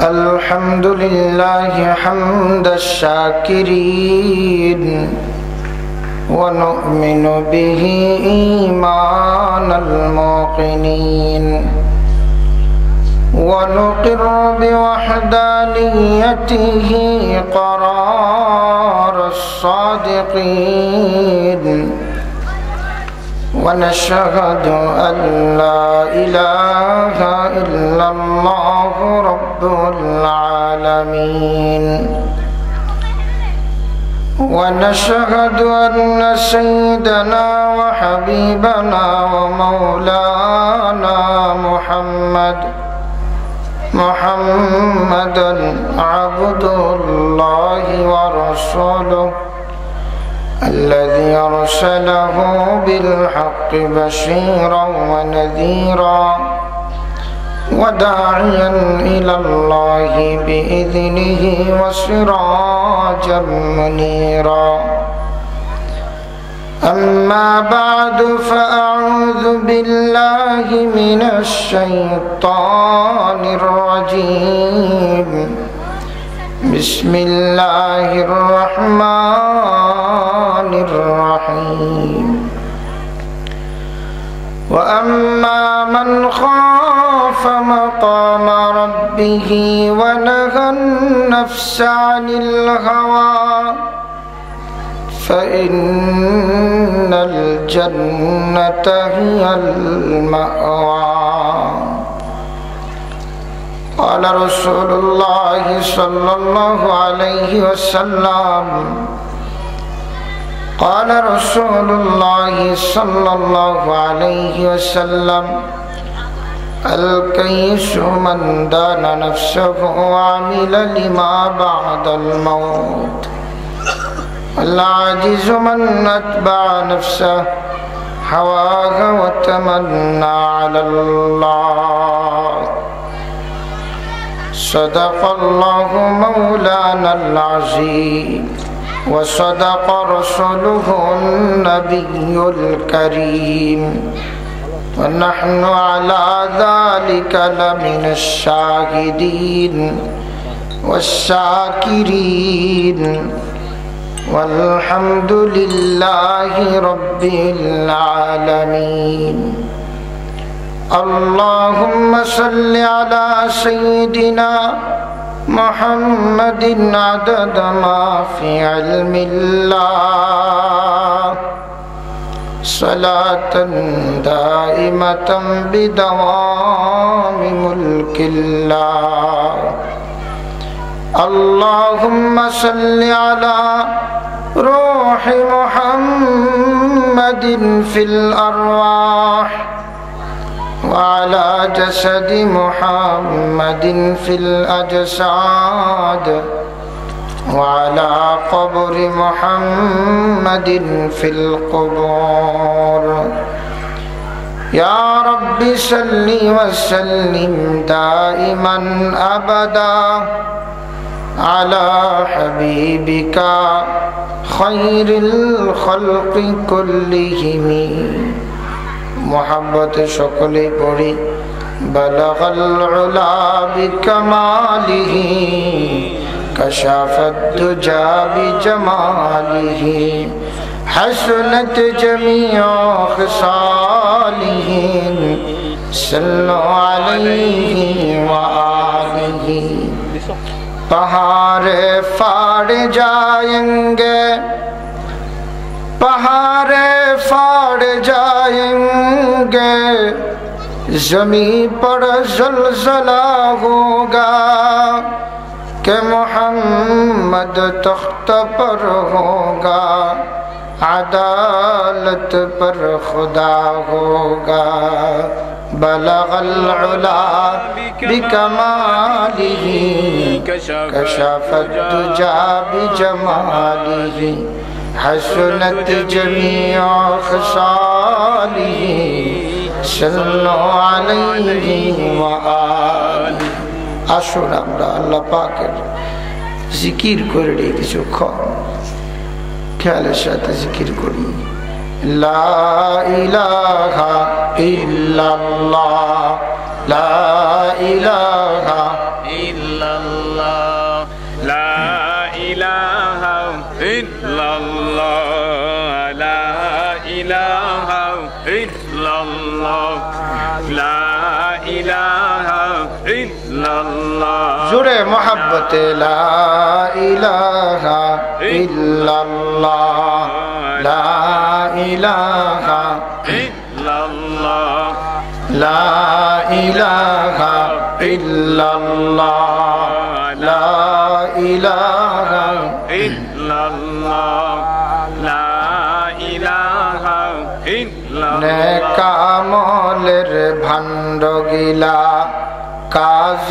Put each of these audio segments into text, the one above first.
الحمد لله حمد الشاكرين ونؤمن به إيمان الموقنين ونقر بوحدانيته قرار الصادقين ونشهد أن لا إله إلا الله رب العالمين ونشهد أن سيدنا وحبيبنا ومولانا محمدا عبد الله ورسوله الذي أرسله بالحق بشيرا ونذيرا وداعيا إلى الله بإذنه وسراجا منيرا أما بعد فأعوذ بالله من الشيطان الرجيم بسم الله الرحمن الرحيم وأما من خاف مقام ربه ونهى النفس عن الهوى فإن الجنة هي المأوى قال رسول الله صلى الله عليه وسلم قال رسول الله صلى الله عليه وسلم الكيس من دان نفسه وعمل لما بعد الموت العاجز من أتبع نفسه هواها وتمنى على الله صدق الله مولانا العظيم وصدق رسوله النبي الكريم ونحن على ذلك لمن الشاهدين والشاكرين والحمد لله رب العالمين اللهم صل على سيدنا محمد عدد ما في علم الله صلاة دائمة بدوام ملك الله اللهم صل على روح محمد في الأرواح وعلى جسد محمد في الأجساد وعلى قبر محمد في القبور يا رب صل وسلم دائما أبدا على حبيبك خير الخلق كلهم محبت شکل پڑی بلغ العلا بکماله کشف الدجى بجماله حسنت جميع خصاله صلوا عليه وآله پہاڑ پھاڑ جائیں گے پہاڑ پھاڑ جائیں گے زمین پر زلزلہ ہوگا کہ محمد تخت پر ہوگا عدالت پر خدا ہوگا بلغ العلا بکمالہ کشف الدجى بجمالہ حسنت جميع خصاله صلوا عليه وآله আসুন আমরা আল্লাহ পাকের জিকির করে কিছু খেয়ালের সাথে জিকির করি লা ইলাহা ইল্লাল্লাহ লা ইলাহা ইল্লাল্লাহ লা ইলাহা ইল্লাল্লাহ লা ইলাহা ইল্লাল্লাহ লা ইলাহা ইল্লাল্লাহ জোরে মোহাব্বতে লা ইলাহা ইল্লাল্লাহ লা ইলাহা ইল্লাল্লাহ লা ইলাহা ইল্লাল্লাহ লা ইলাহা ইল্লাল্লাহ লা ইলাহা ইল্লাল্লাহ নেক আমলের ভান্ড গিলা কাজ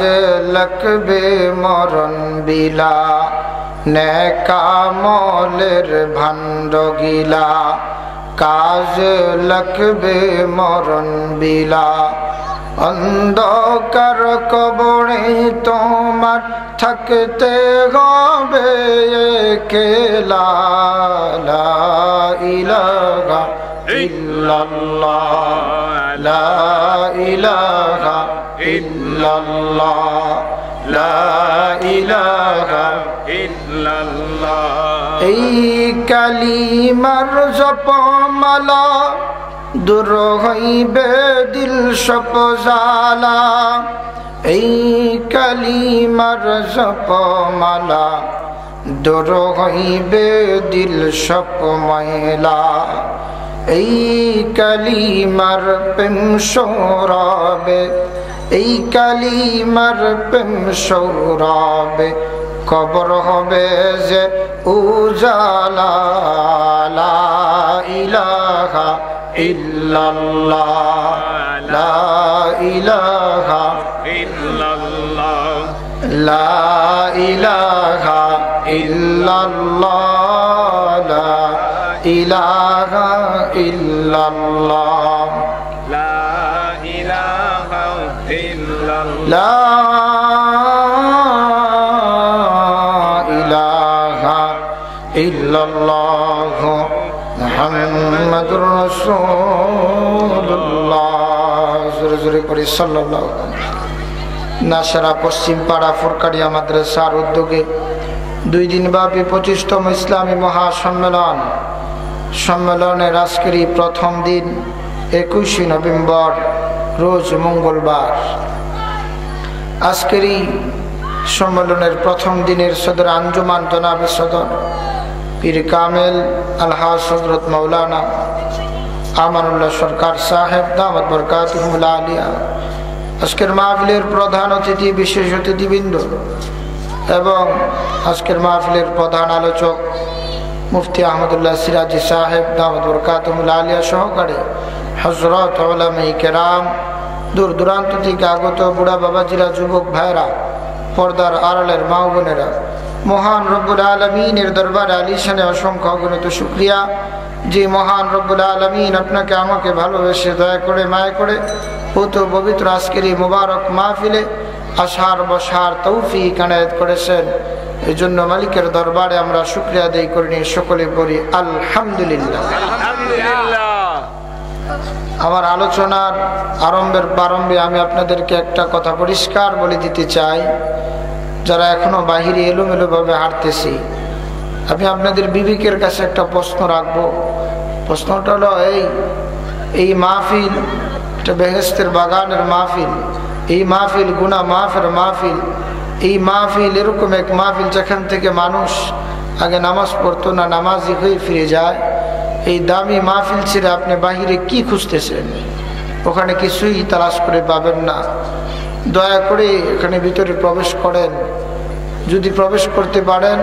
লাগবে মরণ বিলা নেক আমলের ভান্ড গিলা কাজ লাগবে মরণ বিলা অন্ধকার কবরে তোমার থাকতে হবে একলা লা ইলাহা ইল্লাল্লাহ লা ইলাহা ইল্লাল্লাহ লা ইলাহা ইল্লাল্লাহ এই কালিমার জপমালা দূর হইবে দিল সব জালা এই কালিমার জপমালা দূর হইবে দিল সব ময়লা এই কালিমার প্রেম সৌরবে এই কালিমার প্রেম সৌরবে কবর হবে যে উজালা লা ইলাহা ইল্লাল্লাহ লা ইলাহা ইল্লাল্লাহ লা ইলাহা ইল্লাল্লাহ লা ইলাহা ইল্লাল্লাহ লা ইলাহা ইল্লাল্লাহ লা ইলাহা ইল্লাল্লাহ মুহাম্মাদুর রাসূলুল্লাহ জোরে জোরে করে সাল্লাল্লাহু নাসরা পশ্চিম পাড়া ফুরকারিয়া মাদ্রাসার উদ্যোগে 2 দিন ব্যাপী 25তম ইসলামী মহাসম্মেলন সম্মেলনের আজকের প্রথম দিন 21 নভেম্বর রোজ মঙ্গলবার। আজকের সম্মেলনের প্রথম দিনের সদর আঞ্জুমান জনাবে সদর পীর কামেল আলহাজ হযরত মাওলানা আমানুল্লাহ সরকার সাহেব দামাত বরকাতুহুল আলিয়া আজকের মাহফিলের প্রধান অতিথি বিশেষ অতিথিবৃন্দ এবং আজকের মাহফিলের প্রধান আলোচক মুফতি আহমদুল্লাহ সিরাজি সাহেব দামাত বরকাতুহুল আলিয়া সহকারে হযরত উলামায়ে কেরাম দূর দূরান্ত থেকে আগত বুড়া বাবাজিরা যুবক ভাইরা পর্দার আড়ালের মা বোনেরা মহান রব্বুল আলামিনের দরবারে আলিশানে অসংখ্য অগণিত শুকরিয়া যে মহান রব্বুল আলামিন আপনাকে আমাকে ভালোবেসে দয়া করে মায়া করে পবিত্র আজকের এই মুবারক মাহফিলে আসার বসার তৌফিক এনায়েত করেছেন। এই জন্য মালিকের দরবারে আমরা শুকরিয়া আদায় করি সকলে পড়ি আলহামদুলিল্লাহ। আমার আলোচনার প্রারম্ভে আমি আপনাদেরকে একটা কথা পরিষ্কার বলে দিতে চাই। যারা এখনো বাহিরে এলোমেলোভাবে হাঁটতেছি, আমি আপনাদের বিবেকের কাছে একটা প্রশ্ন রাখবো। প্রশ্নটা হলো এই মাহফিল এটা বেহেশতের বাগানের মাহফিল, এই মাহফিল গুনাহ মাফের মাহফিল, এই মাহফিল এরকম এক মাহফিল যেখান থেকে মানুষ আগে নামাজ পড়তো না, নামাজি হয়ে ফিরে যায়। এই দামি মাহফিল ছেড়ে আপনি বাহিরে কি খুঁজতেছেন? ওখানে কিছুই তালাশ করে পাবেন না। দয়া করে এখানে ভিতরে প্রবেশ করেন। যদি প্রবেশ করতে পারেন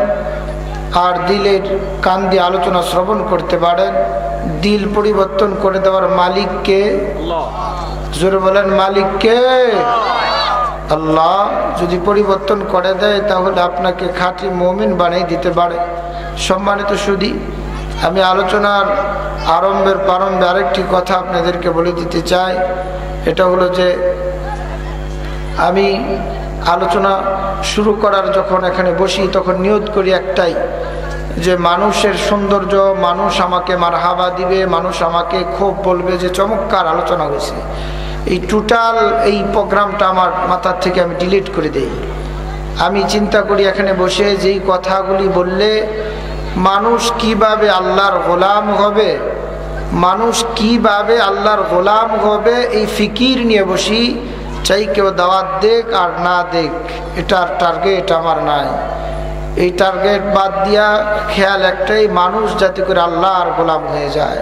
আর দিলের কান দিয়ে আলোচনা শ্রবণ করতে পারেন, দিল পরিবর্তন করে দেওয়ার মালিককে, জোরে বলেন মালিককে, আল্লাহ যদি পরিবর্তন করে দেয় তাহলে আপনাকে খাঁটি মুমিন বানিয়ে দিতে পারে। সম্মানিত সুধী, আমি আলোচনার প্রারম্ভে আরেকটি কথা আপনাদেরকে বলে দিতে চাই। এটা হলো যে আমি আলোচনা শুরু করার যখন এখানে বসি তখন নিয়ত করি একটাই, যে মানুষের সৌন্দর্য, মানুষ আমাকে মারহাবা দিবে, মানুষ আমাকে খুব বলবে যে চমৎকার আলোচনা হয়েছে, এই টোটাল এই প্রোগ্রামটা আমার মাথার থেকে আমি ডিলিট করে দেই। আমি চিন্তা করি এখানে বসে যেই কথাগুলি বললে মানুষ কিভাবে আল্লাহর গোলাম হবে, মানুষ কিভাবে আল্লাহর গোলাম হবে, এই ফিকির নিয়ে বসি। চাই কেউ দাওয়াত দেখ আর না দেখ, এটার টার্গেট আমার নাই। এই টার্গেট বাদ দিয়া খেয়াল একটাই, মানুষ যাতে করে আল্লাহর গোলাম হয়ে যায়,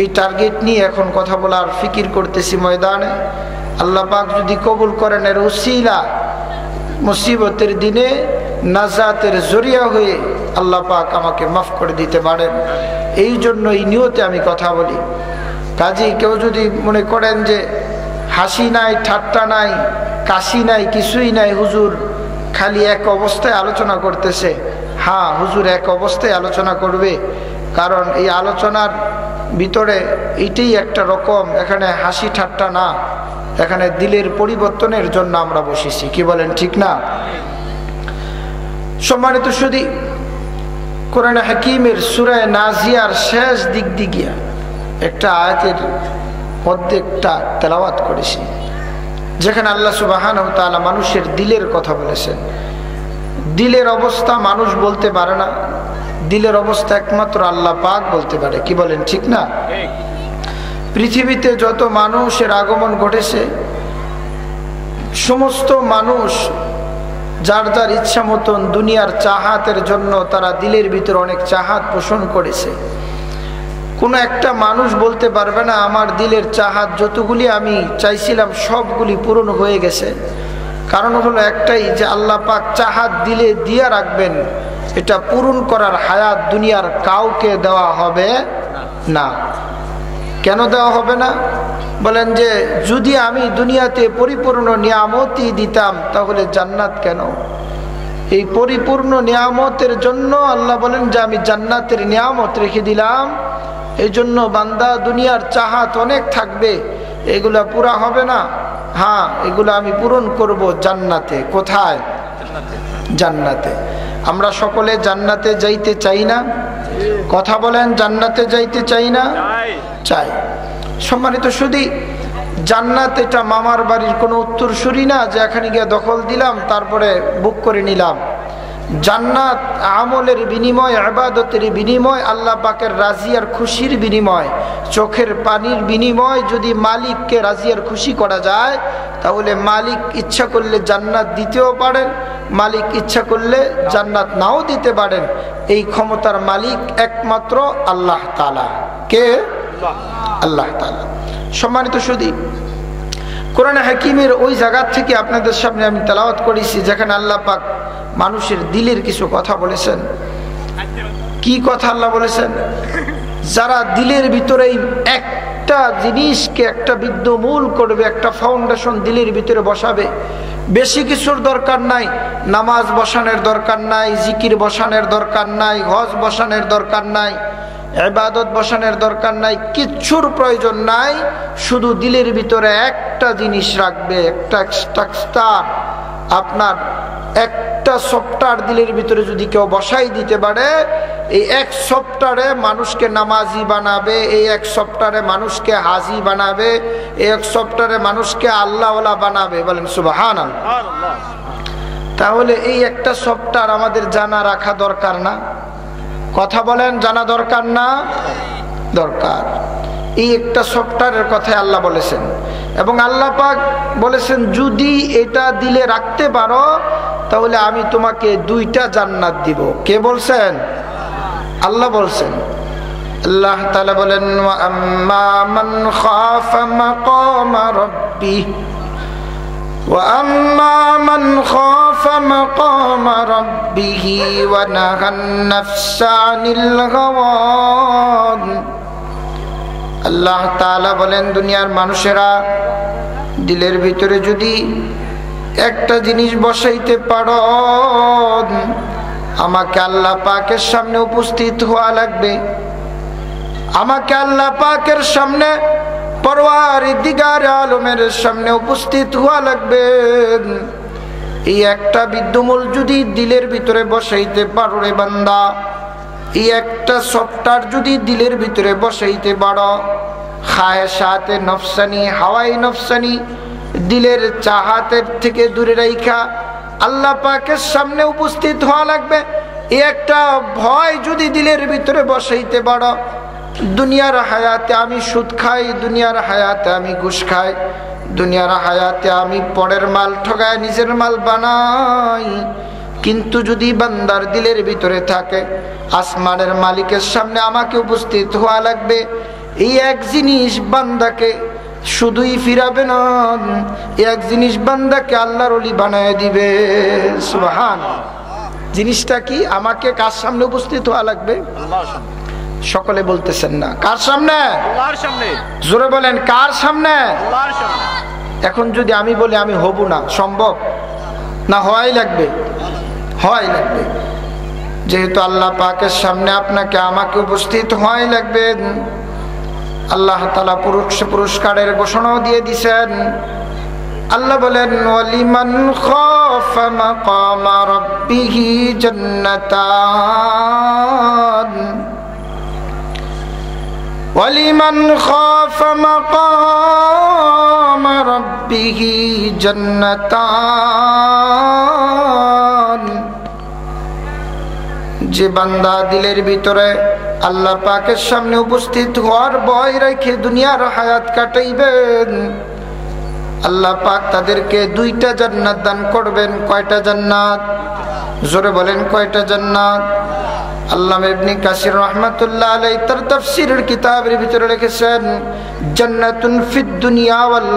এই টার্গেট নিয়ে এখন কথা বলার ফিকির করতেছি ময়দানে। আল্লাহ পাক যদি কবুল করেন, এর উসিলা মুসিবতের দিনে নাজাতের জরিয়া হয়ে আল্লাহ পাক আমাকে মাফ করে দিতে পারেন, এই জন্য এই নিয়তে আমি কথা বলি। কাজেই কেউ যদি মনে করেন যে হাসি নাই, ঠাট্টা নাই, কাশি নাই, কিছুই নাই, হুজুর খালি এক অবস্থায় আলোচনা করতেছে, হ্যাঁ হুজুর এক অবস্থায় আলোচনা করবে, কারণ এই আলোচনার ভিতরে এইটাই একটা রকম, এখানে হাসি ঠাট্টা না, এখানে দিলের পরিবর্তনের জন্য আমরা বসেছি। কি বলেন, ঠিক না? সম্মানিত শুধু কোরআন হাকিমের সূরা নাজিয়ার শেষ দিক দিকিয়া একটা আয়াতের অর্ধেকটা তেলাওয়াত করেছি, যেখানে আল্লাহ সুবহানাহু ওয়া তাআলা মানুষের দিলের কথা বলেছেন। দিলের অবস্থা মানুষ বলতে পারে না, দিলের অবস্থা একমাত্র আল্লাহ পাক বলতে পারে। কি বলেন, ঠিক না? পৃথিবীতে যত মানুষের আগমন ঘটেছে, সমস্ত মানুষ যার যার ইচ্ছা মতন দুনিয়ার চাহাতের জন্য তারা দিলের ভিতরে অনেক চাহাত পোষণ করেছে। কোনো একটা মানুষ বলতে পারবে না আমার দিলের চাহাত যতগুলি আমি চাইছিলাম সবগুলি পূরণ হয়ে গেছে। কারণ হলো একটাই, যে আল্লাহ পাক চাহাত দিলে দিয়ে রাখবেন, এটা পূরণ করার হায়াত দুনিয়ার কাউকে দেওয়া হবে না। কেন দেওয়া হবে না? বলেন যে যদি আমি দুনিয়াতে পরিপূর্ণ নিয়ামতই দিতাম তাহলে জান্নাত কেন? এই পরিপূর্ণ নিয়ামতের জন্য আল্লাহ বলেন যে আমি জান্নাতের নিয়ামত রেখে দিলাম। এই জন্য বান্দা দুনিয়ার চাহাত অনেক থাকবে, এগুলা পুরা হবে না। হ্যাঁ, এগুলো আমি পূরণ করব জান্নাতে। কোথায়? জান্নাতে। আমরা সকলে জান্নাতে যাইতে চাই না? কথা বলেন, জান্নাতে যাইতে চাই না? চাই। সম্মানিত শুধু জান্নাত এটা মামার বাড়ির কোনো উত্তরসূরি না যে এখানে গিয়ে দখল দিলাম তারপরে বুক করে নিলাম। জান্নাত আমলের বিনিময়, ইবাদতের বিনিময়, আল্লাহ পাকের রাজি আর খুশির বিনিময়, চোখের পানির বিনিময়। যদি মালিককে রাজি আর খুশি করা যায় তাহলে মালিক ইচ্ছা করলে জান্নাত দিতেও পারেন, মালিক ইচ্ছা করলে জান্নাত নাও দিতে পারেন। এই ক্ষমতার মালিক একমাত্র আল্লাহ তাআলা। কে? আল্লাহ তাআলা। সম্মানিত শুধু কোরআন হাকিমের ওই জায়গা থেকে আপনাদের সামনে আমি তেলাওয়াত করেছি, যেখানে আল্লাহ পাক মানুষের দিলের কিছু কথা বলেছেন। কি কথা আল্লাহ বলেছেন? যারা দিলের ভিতরে একটা জিনিসকে একটা বিদ্যমূল করবে, একটা ফাউন্ডেশন দিলের ভিতরে বসাবে, বেশি কিছুর দরকার নাই, নামাজ বসানোর দরকার নাই, জিকির বসানোর দরকার নাই, হজ বসানোর দরকার নাই, ইবাদত বসানোর দরকার নাই, কিচ্ছুর প্রয়োজন নাই। শুধু দিলের ভিতরে একটা জিনিস রাখবে, একটা স্ট্রাকচার, আপনার একটা সফটওয়্যার দিলের ভিতরে যদি কেউ বসাই দিতে পারে, এই এক সফটওয়্যারে মানুষকে নামাজি বানাবে, এই এক সফটওয়্যারে মানুষকে হাজি বানাবে, এই এক সফটওয়্যারে মানুষকে আল্লাহওয়ালা বানাবে। বলেন সুবহানাল্লাহ। তাহলে এই একটা সফটওয়্যার আমাদের জানা রাখা দরকার না? কথা বলেন, জানা দরকার না? দরকার। এই একটা সফটওয়্যারের কথা আল্লাহ বলেছেন, এবং আল্লাহ পাক বলেছেন যদি এটা দিলে রাখতে পারো তাহলে আমি তোমাকে 2টা জান্নাত দিব। কে বলছেন? আল্লাহ বলছেন। আল্লাহ তাআলা বলেন ওয়া আম্মা মান খাফা মাকামা রাব্বিহি وَأَمَّا مَنْ خَافَ مَقَامَ رَبِّهِ وَنَهَى النَّفْسَ عَنِ الْهَوَى। আল্লাহ তাআলা বলেন দুনিয়ার মানুষেরা দিলের ভিতরে যদি একটা জিনিস বসাইতে পারো, আমাকে আল্লাহ পাকের সামনে উপস্থিত হওয়া লাগবে, আমাকে আল্লাহ পাকের সামনে পরওয়ারদিগার আলমের সামনে উপস্থিত হওয়া লাগবে। এই একটা বিদ্যমূল যদি দিলের ভিতরে বসাইতে পারো রে বান্দা, এই একটা সফটওয়্যার যদি দিলের ভিতরে বসাইতে পারো, খায়সাতে নফসানি হাওয়াই নফসানি, দিলের চাহাতের থেকে দূরে রাইখা আল্লাহ পাকের সামনে উপস্থিত হওয়া লাগবে। এই একটা ভয় যদি দিলের ভিতরে বসাইতে পারো, দুনিয়ার হায়াতে আমি সুদ খাই, দুনিয়ার হায়াতে আমি ঘুষ খাই, দুনিয়ার হায়াতে আমি পরের মাল ঠগায় নিজের মাল বানাই, কিন্তু যদি বান্দার দিলের ভিতরে থাকে আসমানের মালিকের সামনে আমাকে উপস্থিত হওয়া লাগবে, এই এক জিনিস বান্দাকে শুধুই ফিরাবে না, এক জিনিস বান্দাকে আল্লাহর ওলি বানায় দিবে। সুবহান। জিনিসটা কি? আমাকে কার সামনে উপস্থিত হওয়া লাগবে? সকলে বলতেছেন না। কার সামনে? আল্লাহর সামনে। জোরে বলেন, কার সামনে? আল্লাহর সামনে। এখন যদি আমি বলি আমি হব না, সম্ভব না? হওয়াই লাগবে, হওয়াই লাগবে। যেহেতু আল্লাহ পাকের সামনে আপনাকে আমাকে উপস্থিত হওয়াই লাগবে, আল্লাহ তাআলা পুরস্কারের ঘোষণাও দিয়ে দিয়েছেন। আল্লাহ বলেন, ওয়ালিমান খাফা মাকামা রাব্বিহি জান্নাতান, ওয়ালিমান খাফা মাকামা রাব্বিহি জান্নাতান। যে বান্দা দিলের ভিতরে আল্লাহ পাকের সামনে উপস্থিত হওয়ার ভয় রেখে দুনিয়ার হায়াত কাটাইবেন, আল্লাহ পাক তাদেরকে দুইটা জান্নাত দান করবেন। কয়টা জান্নাত? জোরে বলেন, কয়টা জান্নাত? আল্লামা ইবনে কাসির রাহমাতুল্লাহ আলাইহি তার তাফসীরের কিতাবের ভিতরে লিখেছেন, জান্নাতুন ফিদ দুনিয়া ওয়াল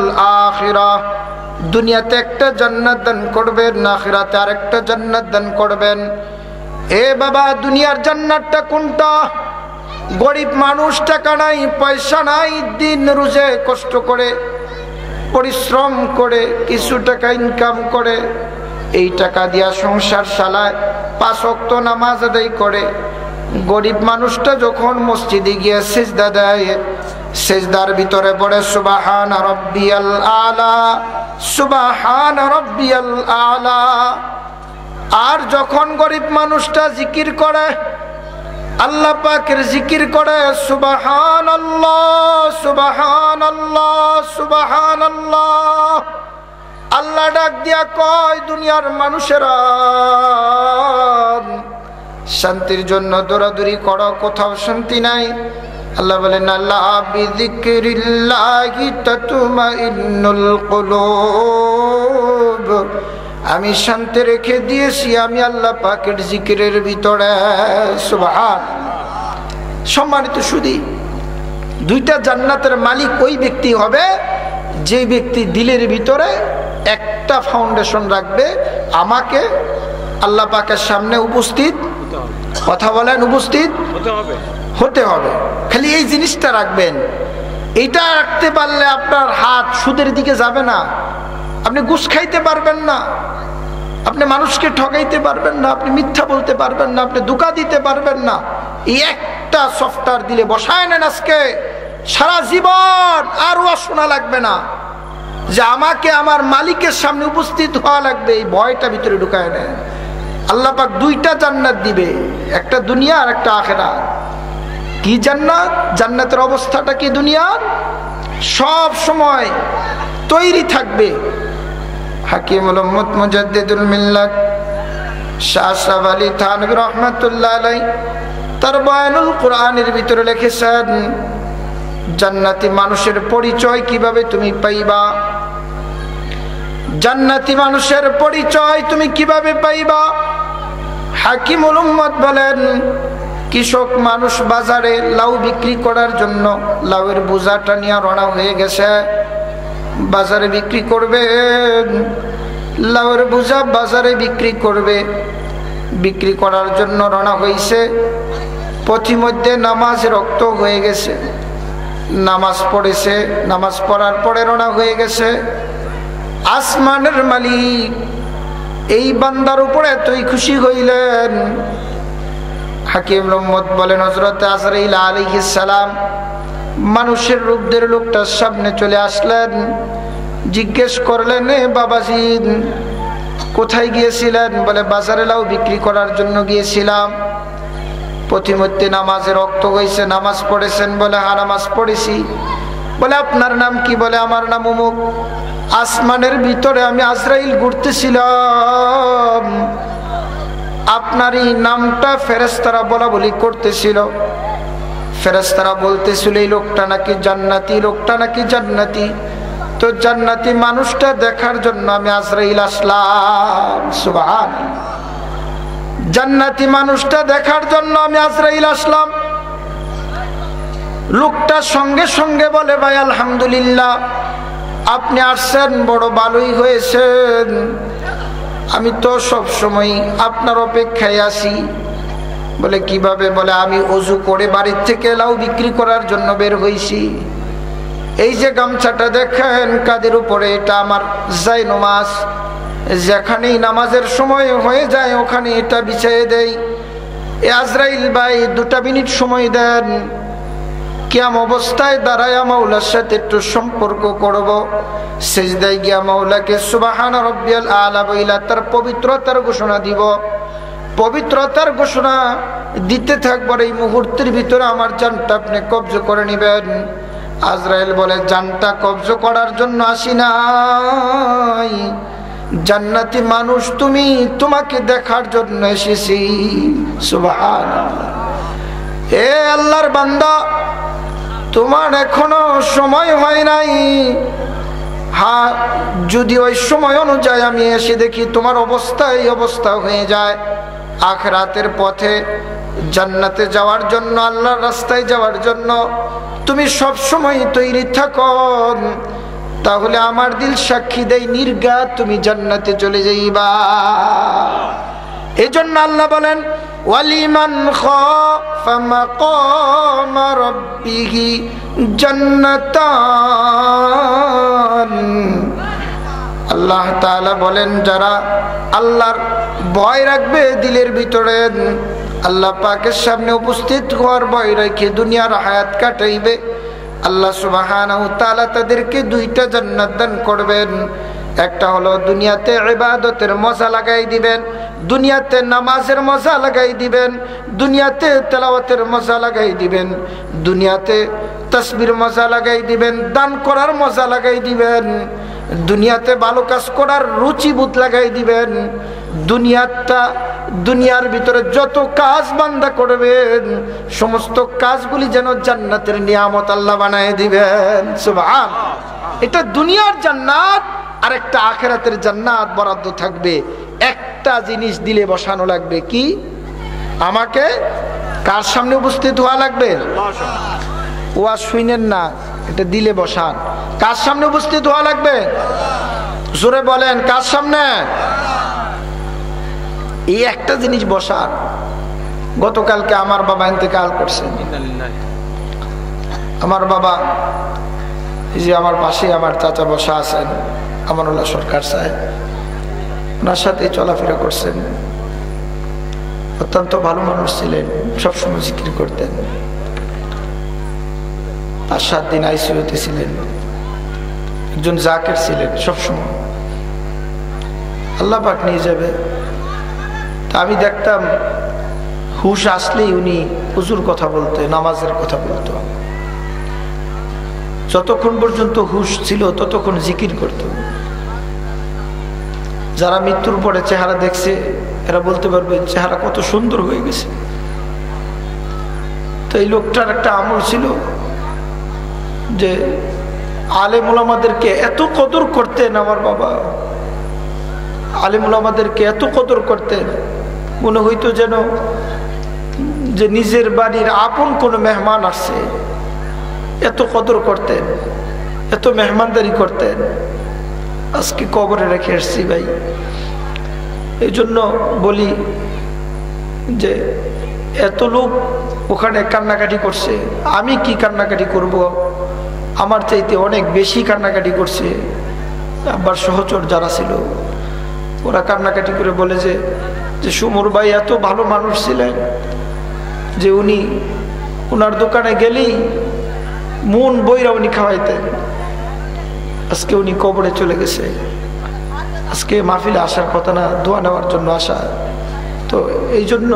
আখিরাহ। দুনিয়াতে একটা জান্নাত দান করবেন, আখিরাতে আরেকটা জান্নাত দান করবেন। এ বাবা, দুনিয়ার জান্নাতটা কোনটা? গরিব মানুষ, টাকা নাই, পয়সা নাই, দিন রোজে কষ্ট করে পরিশ্রম করে কিছু টাকা ইনকাম করে, এই টাকা দিয়া সংসার চালায়, 5 ওয়াক্ত নামাজ আদায় করে। গরিব মানুষটা যখন মসজিদে গিয়ে সিজদা দেয়, সিজদার ভিতরে পড়ে সুবহান রাব্বিয়াল আলা, সুবহান রাব্বিয়াল আলা। আর যখন গরিব মানুষটা জিকির করে, আল্লাহ পাকের জিকির করে, সুবহানাল্লাহ সুবহানাল্লাহ সুবহানাল্লাহ, আল্লাহ ডাক দিয়া কয়, দুনিয়ার মানুষেরা শান্তির জন্য দৌড়াদৌড়ি করো, কোথাও শান্তি নাই। আল্লাহ বলেন, আল্লাহ বিযিকরিল্লাহি তাতমাইন্নুল কুলুব, আমি শান্তি রেখে দিয়েছি আমি আল্লাহ পাকের জিকিরের ভিতরে। সুবহান। সম্মানিত সুধী, দুইটা জান্নাতের মালিক ওই ব্যক্তি হবে যে ব্যক্তি দিলের ভিতরে একটা ফাউন্ডেশন রাখবে, আমাকে আল্লাহ পাকের সামনে উপস্থিত, কথা বলেন, উপস্থিত হতে হবে। খালি এই জিনিসটা রাখবেন। এটা রাখতে পারলে আপনার হাত সুদের দিকে যাবে না, আপনি ঘুষ খাইতে পারবেন না, আপনি মানুষকে ঠকাইতে পারবেন না, আপনি মিথ্যা বলতে পারবেন না, আপনি ধোঁকা দিতে পারবেন না। এই একটা সফটওয়্যার দিলে বসায় নেন, আজকে সারা জীবন আর ওয়াজ শোনা লাগবে না, যে আমাকে আমার মালিকের সামনে উপস্থিত হওয়া লাগবে। এই ভয়টা ভিতরে ঢুকায় নেন। আল্লাহ পাক দুইটা জান্নাত দিবে, একটা দুনিয়া আর একটা আখিরাত। কি জান্নাত? জান্নাতের অবস্থাটা কি? দুনিয়ার সব সময় তৈরি থাকবে। হাকিমুল উম্মত মুজাদ্দিদুল মিল্লাত শাহ আশরাফ আলী থানভী রাহমাতুল্লাহ আলাইহি তার বয়ানুল কোরআনের ভিতরে লিখেছেন, জান্নাতি মানুষের পরিচয় কিভাবে তুমি পাইবা, জান্নাতি মানুষের পরিচয় তুমি কিভাবে পাইবা। হাকিমুল উম্মত বলেন, কৃষক মানুষ বাজারে লাউ বিক্রি করার জন্য লাউয়ের বোঝাটা নিয়ে রওনা হয়ে গেছে, বাজারে বিক্রি করবে, লাউয়ের বোঝা বাজারে বিক্রি করবে, বিক্রি করার জন্য রওনা হয়েছে। পথিমধ্যে নামাজ রক্ত হয়ে গেছে, নামাজ পড়েছে, নামাজ পড়ার পরে রওনা হয়ে গেছে। আসমানের মালিক এই বান্দার উপরে এতই খুশি হইলেন। হাকিম উম্মত বলেন, হযরত আজরাইল আলাইহিস সালাম মানুষের রূপ ধরে লোকটার সামনে চলে আসলেন, জিজ্ঞেস করলেন, এ বাবাজি কোথায় গিয়েছিলেন? বলে, বাজারে লাউ বিক্রি করার জন্য গিয়েছিলাম। প্রতিমধ্যে নামাজে রক্ত হয়েছে, নামাজ পড়েছেন? বলে হ্যাঁ নামাজ পড়েছি। বলে আপনার নাম কি? বলে আমার নাম অমুক। আসমানের ভিতরে আমি আজরাইল ঘুরতেছিলাম, আপনারই নামটা ফেরেশতারা বলা বলি করতেছিল। ফেরেশতারা বলতেছিল এই লোকটা নাকি জান্নাতি, লোকটা নাকি জান্নাতি। তো জান্নাতি মানুষটা দেখার জন্য আমি আজরাইল আসলাম। সুবহানাল্লাহ। জান্নাতি মানুষটা দেখার জন্য আমি আজরাইল আসলাম। লোকটা সঙ্গে সঙ্গে বলে ভাই আলহামদুলিল্লাহ, আপনি আসছেন, বড় ভালোই হয়েছেন। আমি তো সব সময় আপনার অপেক্ষায় আছি। বলে কিভাবে? বলে আমি ওযু করে বাড়ির থেকে লাউ বিক্রি করার জন্য বের হয়েছি। এই যে গামছাটা দেখেন কাদের উপরে, এটা আমার জায়নামাজ। যেখানেই নামাজের সময় হয়ে যায় ওখানে এটা বিছিয়ে দেই। এ আজরাইল ভাই 2 মিনিট সময় দেন, কিয়াম অবস্থায় দাঁড়ায়া মাওলার সাথে একটু সম্পর্ক করব। সিজদায় গিয়া মাওলাকে সুবহানা রাব্বিয়াল আলা বইলা তার পবিত্রতার ঘোষণা দিব। পবিত্রতার ঘোষণা দিতে থাকবার এই মুহূর্তের ভিতরে আমার জানটা আপনি কবজ করে নেবেন। আজরাইল বলে জানটা কবজ করার জন্য আসি নাই, জান্নাতি মানুষ তুমি, তোমাকে দেখার জন্য এসেছি। সুবহানাল্লাহ। এ আল্লাহর বান্দা, তোমার এখনো সময় হয় নাই। হ্যাঁ, যদি ওই সময় অনুযায়ী আমি এসে দেখি তোমার অবস্থা এই অবস্থা হয়ে যায়, আখিরাতের পথে জান্নাতে যাওয়ার জন্য, আল্লাহর রাস্তায় যাওয়ার জন্য তুমি সব সময় তৈরি থাকো, তাহলে আমার দিল সাক্ষী দেয় নির্ঘাত তুমি জান্নাতে চলে যাইবা। এজন্য আল্লাহ বলেন ওয়ালিমান খাফা মাকামা রাব্বিহি জান্নাতান। আল্লাহ তাআলা বলেন যারা আল্লাহর ভয় রাখবে দিলের ভিতরে, আল্লাহ পাকের সামনে উপস্থিত হওয়ার ভয় রেখে দুনিয়ার হায়াত কাটাইবে, আল্লাহ সুবহানাহু তাআলা তাদেরকে 2টা জান্নাত দান করবেন। একটা হলো দুনিয়াতে ইবাদতের মজা লাগাই দিবেন, দুনিয়াতে নামাজের মজা লাগাই দিবেন, দুনিয়াতে তেলাওয়াতের মজা লাগাই দিবেন, দুনিয়াতে তাসবির মজা লাগাই দিবেন, দান করার মজা লাগাই দিবেন, দুনিয়াতে ভালো কাজ করার রুচিবোধ লাগাই দিবেন। দুনিয়ার ভিতরে যত কাজ বান্দা করবেন সমস্ত কাজগুলি যেন জান্নাতের নিয়ামত আল্লাহ বানায় দিবেন। সুবহানাল্লাহ। এটা দুনিয়ার জান্নাত আর একটা আখিরাতের জান্নাত বরাদ্দ থাকবে। একটা জিনিস দিলে বসানো লাগবে, কি? আমাকে কার সামনে উপস্থিত হওয়া লাগবে? ওয়াজ শুনেন না, এটা দিলে বসান। কার সামনে উপস্থিত হওয়া লাগবে? জোরে বলেন, কার সামনে? এই একটা জিনিস বসান। গতকালকে আমার বাবা ইন্তেকাল করছেন। আমার বাবা, এই যে আমার পাশে আমার চাচা বসা আছেন, আমানুল্লাহ সরকার সাহেব, ওনার সাথে চলাফেরা করছেন। অত্যন্ত ভালো মানুষ ছিলেন, সবসময় জিকির করতেন। 5-7 দিন আইসিইউতে ছিলেন। একজন জাকির ছিলেন সবসময়, আল্লাহ পাক নিয়ে যাবে। তা আমি দেখতাম হুশ আসলেই উনি হুজুর কথা বলতে, নামাজের কথা বলতো। যতক্ষণ পর্যন্ত হুশ ছিল ততক্ষণ জিকির করত। যারা মৃত্যুর পরে চেহারা দেখছে এরা বলতে পারবে চেহারা কত সুন্দর হয়ে গেছে। তো এই লোকটার একটা আমল ছিল যে আলেম ওলামাদেরকে এত কদর করতেন। আমার বাবা আলেম ওলামাদেরকে এত কদর করতেন, মনে হইতো যেন যে নিজের বাড়ির আপন কোনো মেহমান আসছে। এত কদর করতেন, এত মেহমানদারি করতেন। আজকে কবরে রেখে এসছি ভাই। এই জন্য বলি যে এত লোক ওখানে কান্নাকাটি করছে, আমি কি কান্নাকাটি করব? আমার চাইতে অনেক বেশি কান্নাকাটি করছে আবার সহচর যারা ছিল, ওরা কান্নাকাটি করে বলে যে সুমর ভাই এত ভালো মানুষ ছিলেন যে উনি ওনার দোকানে গেলেই মন বইরা উনি খাওয়াইতেন। আজকে উনি কবরে চলে গেছে। আজকে মাহফিলে আসার কথা না, দোয়া নেওয়ার জন্য আসা। তো এই জন্য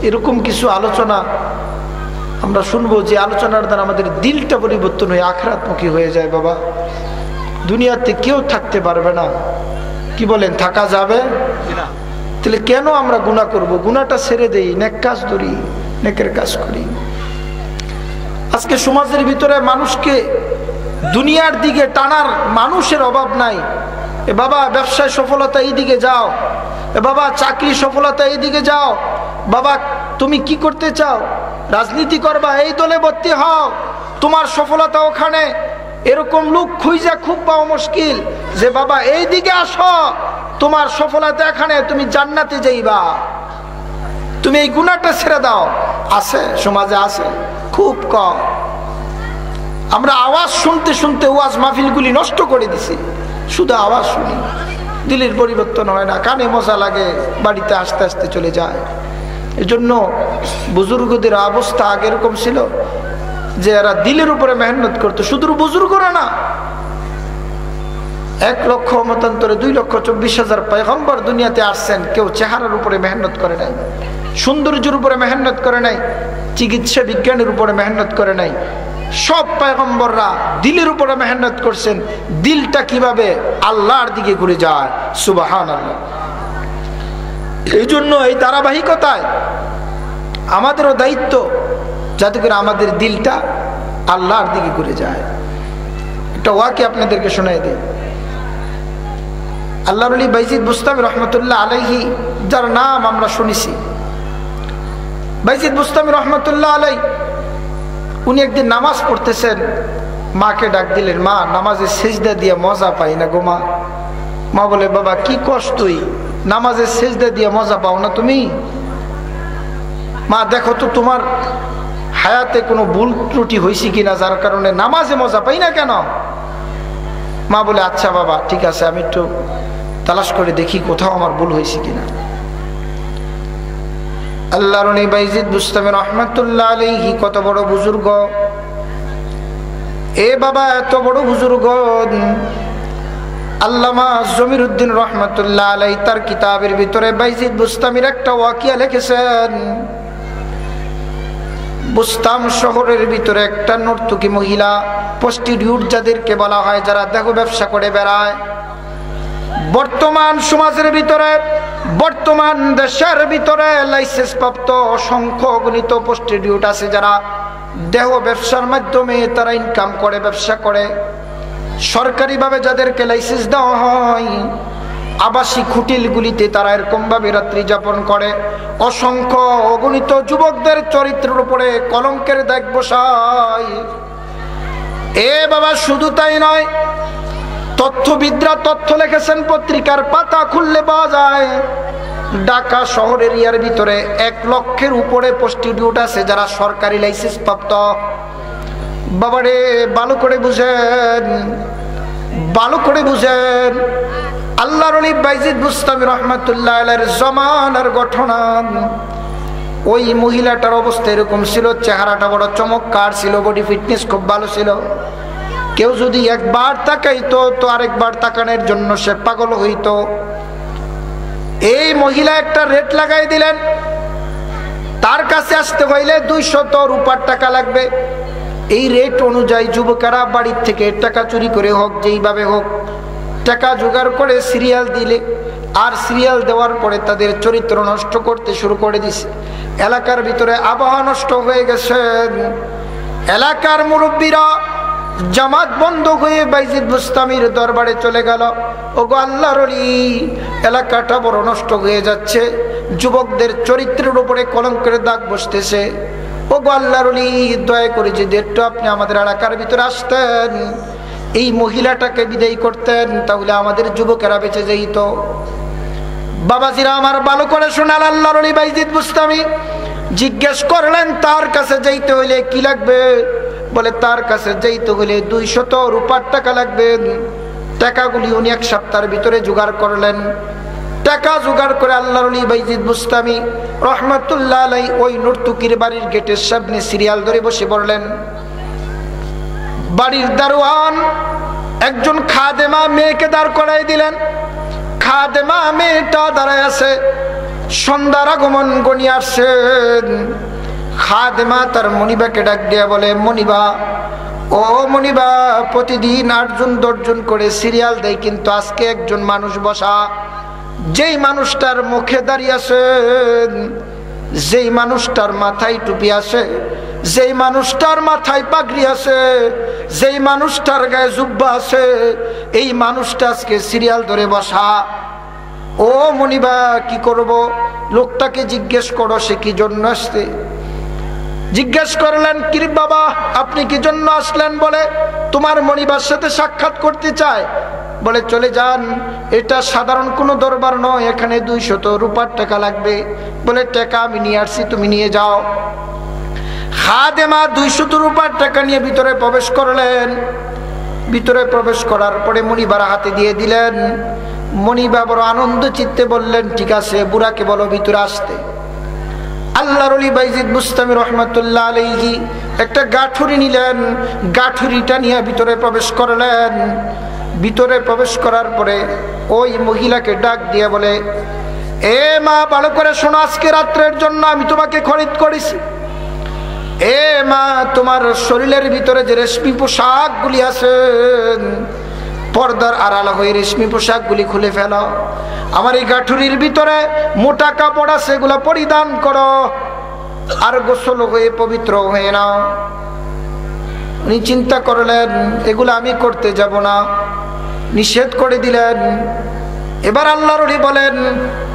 এরকম কিছু আলোচনা আমরা শুনবো যে আলোচনার দ্বারা আমাদের দিলটা পরিবর্তন হয়ে আখিরাতমুখী হয়ে যায়। বাবা, দুনিয়াতে কেউ থাকতে পারবে না, কি বলেন, থাকা যাবে? তাহলে কেন আমরা গুনাহ করব? গুনাহটা ছেড়ে দেই, নেক কাজ ধরি, নেকের কাজ করি। আজকে সমাজের ভিতরে মানুষকে দুনিয়ার দিকে টানার মানুষের অভাব নাই। এ বাবা, ব্যবসায় সফলতা এই দিকে যাও, এ বাবা চাকরি সফলতা এই দিকে যাও, বাবা তুমি কি করতে চাও, রাজনীতি করবা, এই দলে ভর্তি হও, তোমার সফলতা ওখানে। এরকম লোক খুঁজে খুব পাওয়া মুশকিল যে বাবা এই দিকে আসো, তোমার সফলতা এখানে, তুমি জান্নাতে যাইবা, তুমি এই গুনাহটা ছেড়ে দাও। আছে সমাজে, আছে, খুব কম। আমরা আওয়াজ শুনতে শুনতে ওয়াজ মাহফিলগুলি নষ্ট করে দিছি, শুধু আওয়াজ শুনি, দিলের পরিবর্তন হয় না, কানে মজা লাগে, বাড়িতে আস্তে আস্তে চলে যায়। এই জন্য বুজুর্গদের অবস্থা আগে এরকম ছিল যে এরা দিলের উপরে মেহনত করতো, শুধু বুজুর্গরা না, 1 লক্ষ মতান্তরে 2,24,000 পয়গম্বর দুনিয়াতে আসছেন, কেউ চেহারার উপরে মেহনত করে নাই, সৌন্দর্যের উপরে মেহনত করে নাই, চিকিৎসা বিজ্ঞানের উপরে মেহনত করে নাই। সব পয়গম্বররা দিলের উপরে মেহনত করছেন, দিলটা কিভাবে আল্লাহর দিকে ঘুরে যায়। সুবহানাল্লাহ। এই জন্য এই ধারাবাহিকতায় আমাদেরও দায়িত্ব যাতে করে আমাদের দিলটা আল্লাহর দিকে ঘুরে যায়। একটা ওয়াকি আপনাদেরকে শোনাই দিই। আল্লাহর ওলি বাইজিদ বুস্তামি রহমতুল্লাহ আলাইহি, যার নাম আমরা শুনেছি, বাইজিদ বুস্তামি রহমতুল্লাহ আলাই, উনি একদিন নামাজ পড়তেছেন, মাকে ডাক দিলেন, মা নামাজে সেজদা দিয়ে মজা পাই না গো মা। মা বলে, বাবা কি কষ্টই, নামাজে সেজদা দিয়ে মজা পাও না তুমি? মা দেখো তো তোমার হায়াতে কোনো ভুল ত্রুটি হয়েছে কিনা, যার কারণে নামাজে মজা পাই না কেন? মা বলে, আচ্ছা বাবা ঠিক আছে, আমি একটু তালাশ করে দেখি কোথাও আমার ভুল হয়েছে কিনা। আল্লাহর ওলি বাইজিদ বুস্তামি রহমাতুল্লাহ আলাইহি কত বড় বুজুর্গ, এ বাবা এত বড় বুজুর্গ। আল্লামা জমিরউদ্দিন রহমাতুল্লাহ আলাইহি তার কিতাবের ভিতরে বাইজিদ বুস্তামির একটা ওয়াকিয়া লিখেছেন। বুস্তাম শহরের ভিতরে একটা নর্তকী মহিলা, প্রস্টিটিউট যাদেরকে বলা হয়, যারা দেহ ব্যবসা করে বেড়ায়, বর্তমান সমাজের ভিতরে, বর্তমান দেশের ভিতরে লাইসেন্স প্রাপ্ত অসংখ্য গণিত প্রস্টিটিউট আছে, যারা দেহ ব্যবসার মাধ্যমে তারা ইনকাম করে, ব্যবসা করে। সরকারিভাবে যাদেরকে লাইসেন্স দেওয়া হয়, আবাসিক হোটেলগুলিতে তারা এরকম ভাবে রাত্রি যাপন করে, অসংখ্য অগণিত যুবকদের চরিত্রের উপরে কলঙ্কের দাগ বসায়। এ বাবা শুধু তাই নয়, তথ্যবিদরা তথ্য লিখেছেন, পত্রিকার পাতা খুললে পাওয়া যায়, ঢাকা শহরের এরিয়ার ভিতরে 1 লক্ষের উপরে প্রস্টিটিউট আছে যারা সরকারি লাইসেন্স প্রাপ্ত। বাবারে ভালো করে বুঝেন, ভালো করে বুঝেন। আল্লাহর ওলি বাইজিদ বুস্তামি রহমাতুল্লাহ আলাইহির জমানার ঘটনা। ওই মহিলাটার অবস্থা এরকম ছিল, চেহারাটা বড় চমৎকার ছিল, বডি ফিটনেস খুব ভালো ছিল। কেউ যদি একবার তাকাইতো তো আরেকবার তাকানোর জন্য সে পাগল হইতো। এই মহিলা একটা রেট লাগাই দিলেন, তার কাছে আসতে হইলে 200 রূপার টাকা লাগবে। এই রেট অনুযায়ী যুবকেরা বাড়ির থেকে টাকা চুরি করে হোক, যেইভাবে হোক টাকা জোগাড় করে সিরিয়াল দিলে, আর সিরিয়াল দেওয়ার পরে তাদের চরিত্র নষ্ট করতে শুরু করে দিছে। এলাকার ভিতরে আবহাওয়া নষ্ট হয়ে গেছে। এলাকার মুরব্বীরা জামাত বন্ধ হয়ে বাইজিদ বুস্তামির দরবারে চলে গেল। ওগো আল্লাহর ওলি, এলাকাটা বড় নষ্ট হয়ে যাচ্ছে, যুবকদের চরিত্রের উপরে কলঙ্কের দাগ বসতেছে। ওগো আল্লাহর ওলি, দয়া করে যদি একটু আপনি আমাদের এলাকার ভিতরে আসতেন, এই মহিলাটাকে বিদায় করতেন, তাহলে আমাদের যুবকেরা বেঁচে যেত। বাবাজিরা আমার ভালো করে শোনাল, আল্লাহর ওলি বাইজিদ বুস্তামি জিজ্ঞেস করলেন তার কাছে যাইতে হইলে কি লাগবে? বলে তার কাছে যাইতে হইলে 200 রূপার টাকা লাগবে। টাকাগুলি উনি 1 সপ্তাহের ভিতরে জোগাড় করলেন। টাকা জোগাড় করে আল্লাহর ওলি বাইজিদ বুস্তামি রহমাতুল্লাহ আলাইহি ওই নর্তকীর বাড়ির গেটের সামনে সিরিয়াল ধরে বসে পড়লেন। বাড়ির দারোয়ান একজন খাদেমা মেয়েকে দাঁড় করাই দিলেন। খাদেমা মেয়েটা দাঁড়ায় আছে, সন্ধ্যার আগমন গনিয়ে আসছেন। খাদেমা তার মনিবাকে ডাক দিয়ে বলে, মনিবা, ও মনিবা, প্রতিদিন 8 জন 10 জন করে সিরিয়াল দেয়, কিন্তু আজকে একজন মানুষ বসা, যেই মানুষটার মুখে দাঁড়িয়ে আছেন, যেই মানুষটার মাথায় টুপি আছে, যেই মানুষটার মাথায় পাগড়ি আছে, যেই মানুষটার গায়ে জুব্বা আছে, এই মানুষটা আজকে সিরিয়াল ধরে বসা। ও মনিবা, কি করব? লোকটাকে জিজ্ঞেস করো সে কি জন্য আসছে। জিজ্ঞেস করলেন, কি বাবা, আপনি কি জন্য আসলেন? বলে, তোমার মনিবার সাথে সাক্ষাৎ করতে চায়। বলে, চলে যান, এটা সাধারণ কোনো দরবার নয়, এখানে 200 রূপার টাকা লাগবে। বলে, টাকা আমি নিয়ে আসছি, তুমি নিয়ে যাও। খাদেমা 200 রূপার টাকা নিয়ে ভিতরে প্রবেশ করলেন। ভিতরে প্রবেশ করার পরে মনিবার হাতে দিয়ে দিলেন। মনিবা বড় আনন্দ চিত্তে বললেন, ঠিক আছে, বুড়াকে বলো ভিতরে আসতে। আল্লাহর ওলি বাইজিদ বুস্তামি রহমাতুল্লাহ আলাইহি একটা গাঠুরি নিলেন, গাঠুরিটা নিয়ে ভিতরে প্রবেশ করলেন। ভিতরে প্রবেশ করার পরে ওই মহিলাকে ডাক দিয়ে বলে, এ মা, ভালো করে শোনো, আজকে রাত্রের জন্য আমি তোমাকে খরিদ করেছি। এ মা, তোমার শরীরের ভিতরে যে রেশমি পোশাকগুলি আছে, পর্দার আড়াল হয়ে রেশমি পোশাকগুলি খুলে ফেলো। আমার এই গাঠুরির ভিতরে মোটা কাপড় আছে, এগুলো পরিধান করো, আর গোসল হয়ে পবিত্র হয়ে নাও। উনি চিন্তা করলেন, এগুলো আমি করতে যাব না, নিষেধ করে দিলেন। এবার আল্লাহর ওলি বলেন,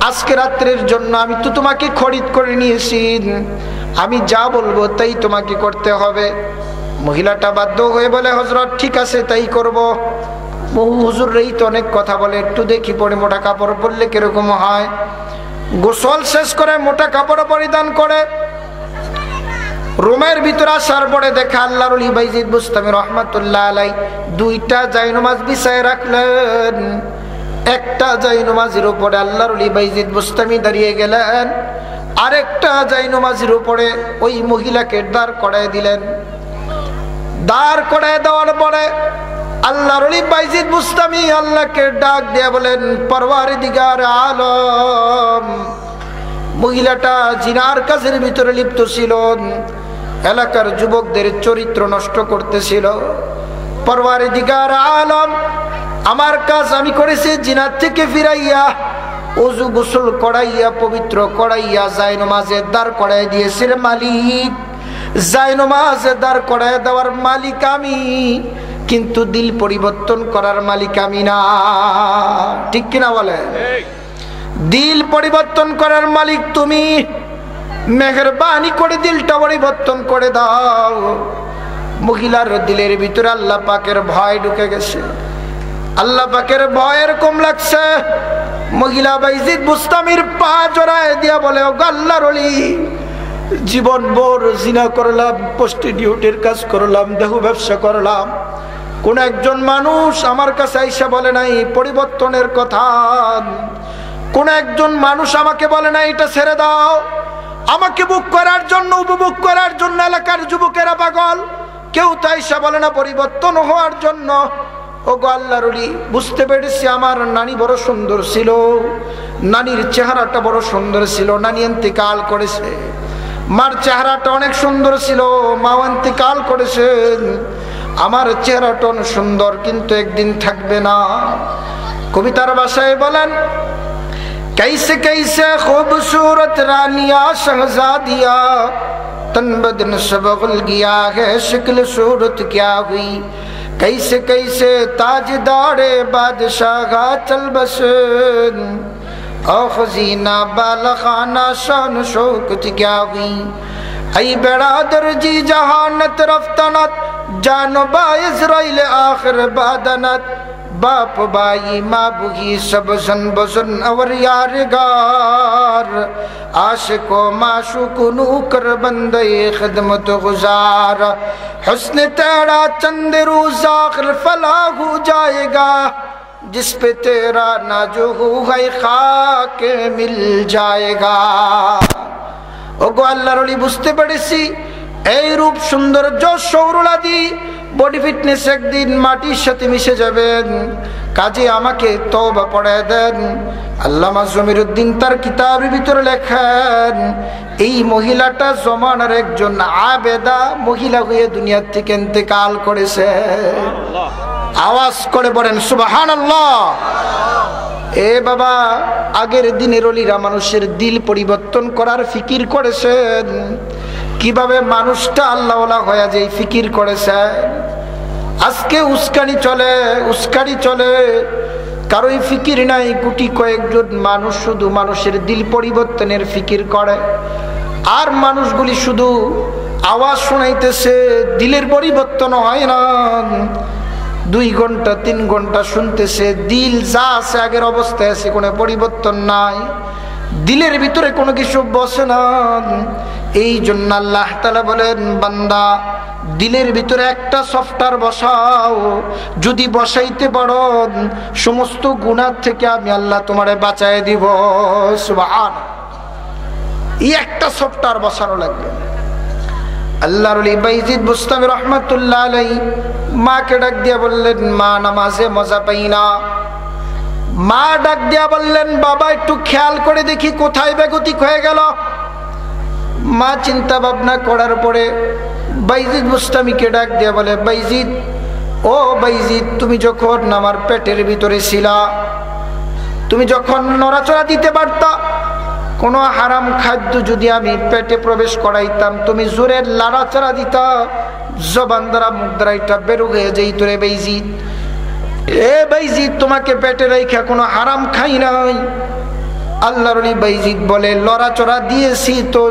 আজকে রাত্রের জন্য আমি তো তোমাকে খরিদ করে নিয়েছি, আমি যা বলবো তাই তোমাকে করতে হবে। মহিলাটা বাধ্য হয়ে বলে, হযরত, ঠিক আছে, তাই করব। বহু হুজুররাই তো অনেক কথা বলে, একটু দেখি পরে মোটা কাপড় পরলে কিরকম হয়। গোসল শেষ করে মোটা কাপড় পরিধান করে রুমের ভিতরে আসার পরে দেখা আল্লাহর ওলি বাইজিদ বুস্তামি রহমাতুল্লাহ আলাইহি 2টা জায়নামাজ বিছায় রাখলেন। একটা জায়নামাজের উপরে আল্লাহর ওলি বাইজিদ বুস্তামি দাঁড়িয়ে গেলেন, আরেকটা জায়নামাজের উপরে ওই মহিলাকে দাঁড় করায় দিলেন। দাঁড় করায় দেওয়ার পরে আল্লাহর ওলি বাইজিদ বুস্তামি আল্লাহকে ডাক দিয়ে বলেন, পরওয়ারদিগার আলম, মহিলাটা জিনার কাজের ভিতরে লিপ্ত ছিল, এলাকার যুবকদের চরিত্র নষ্ট করতেছিল। পরওয়ারদিগার আলম, আমার কাজ আমি করেছি, জিনার থেকে ফিরাইয়া ওযু গোসল করাইয়া পবিত্র করাইয়া জায়নামাজে দাঁড় করাই দিয়েছিল মালিক। জায়নামাজে দাঁড় করাই দেওয়ার মালিক আমি, কিন্তু দিল পরিবর্তন করার মালিক আমি না। ঠিক কিনা বলে? দিল পরিবর্তন করার মালিক তুমি। মেহেরবানি করে দিলটা পরিবর্তন করে দাও। মহিলার দিলের ভিতরে আল্লাহ পাকের ভয় ঢুকে গেছে। আল্লাহ পাকের ভয় এরকম লাগছে, মহিলা বাইজিদ বুস্তামির পা জড়ায় দিয়া বলে, ও আল্লাহর ওলি, জীবন ভর জিনা করলাম, প্রস্টিটিউটের কাজ করলাম, দেহ ব্যবসা করলাম, কোন একজন মানুষ আমার কাছে আইসা বলে নাই পরিবর্তনের কথা। কোন একজন মানুষ আমাকে বলে নাই এটা ছেড়ে দাও। আমাকে বুক করার জন্য, উপভোগ করার জন্য এলাকার যুবকেরা পাগল, কেউ তো আইসা বলে না পরিবর্তন হওয়ার জন্য। ও গো আল্লাহর ওলি, বুঝতে পেরেছি আমার নানি বড় সুন্দর ছিল, নানির চেহারাটা বড় সুন্দর ছিল, নানি ইন্তেকাল করেছে। মার চেহারাটা অনেক সুন্দর ছিল, মাও ইন্তেকাল করেছেন। আমার চেহারাটা অনেক সুন্দর, কিন্তু একদিন থাকবে না। কবিতার ভাষায় বলেন, कैसे कैसे खूबसूरत रानिया शहजादिया तन बदन सब गुल गया है, शक्ल सूरत क्या हुई, कैसे कैसे ताजदारे बादशाह चल बस, ओ खजीना बालखाना शान शौकत क्या हुई, ऐ बरादर जी जहानत रफ्तनत जानो बा इज़राइल आखिर बादनत, बाप बाई माँ बुगी सब जन बजन और यारगार, आशिको माशूक नूकर बंदे खिदमत गुजार, हुस्न तेरा चंद रोज आखिर फला हो जाएगा, जिस पे तेरा नाजो है खाक मिल जाएगा। ও গো আল্লাহর ওলি, বুঝতে পেরেছি এই রূপ সৌন্দর্য সৌরলাদি বডি ফিটনেস একদিন মাটির সাথে মিশে যাবেন। কাজে আমাকে তওবা পড়ায় দেন। আল্লামা জমিরুদ্দিন তার কিতাবের ভিতরে লেখেন, এই মহিলাটা জমানার একজন আবেদা মহিলা হয়ে দুনিয়া থেকে ইন্তেকাল করেছে। আওয়াজ করে বলেন সুবহানাল্লাহ। এ বাবা, আগের দিনের ওলিরা মানুষের দিল পরিবর্তন করার ফিকির করেছেন, কিভাবে মানুষটা আল্লাহওয়ালা হয়ে যায় ফিকির করেছেন। আজকে উস্কানি চলে, কারোই ফিকির নাই। গুটি কয়েকজন মানুষ শুধু মানুষের দিল পরিবর্তনের ফিকির করে, আর মানুষগুলি শুধু আওয়াজ শোনাইতেছে, দিলের পরিবর্তন হয় না। 2 ঘন্টা 3 ঘন্টা শুনতেছে, দিল যা আছে আগের অবস্থায় আছে, কোনো পরিবর্তন নাই, দিলের ভিতরে কোনো কিছু বসে না। এই জন্য আল্লাহ তাআলা বলেন, বান্দা দিলের ভিতরে একটা সফটওয়্যার বসাও, যদি বসাইতে পারো সমস্ত গুনাহ থেকে আমি আল্লাহ তোমারে বাঁচায় দিব। সুবহান। এই একটা সফটওয়্যার বসানো লাগবে। আল্লাহর ওলি বাইজিদ বুস্তামি রহমাতুল্লাহ আলাইহি মাকে ডাক দিয়া বললেন, মা নামাজে মজা পাই না। মা ডাক দিয়া বললেন, বাবা একটু খেয়াল করে দেখি কোথায় বেগতিক হয়ে গেল। মা চিন্তা ভাবনা করার পরে বাইজিদ বুস্তামিকে ডাক দিয়া বলে, বাইজিদ, ও বাইজিদ, তুমি যখন আমার পেটের ভিতরে ছিলা, তুমি যখন নড়াচড়া দিতে পারতা, কোনো হারাম খাদ্য যদি আমি পেটে প্রবেশ করাইতাম, তুমি জোরে লাড়াচাড়া দিতা, জবান দ্বারা মুখ দ্বারা এটা বের হয়ে যেত রে বাইজিদ। এ বাইজিদ, তোমাকে পেটে রেখা কোনো হারাম খাই নাই। আল্লাহর ওলি বাইজিদ বলে, লড়াচড়া দিয়েছি তো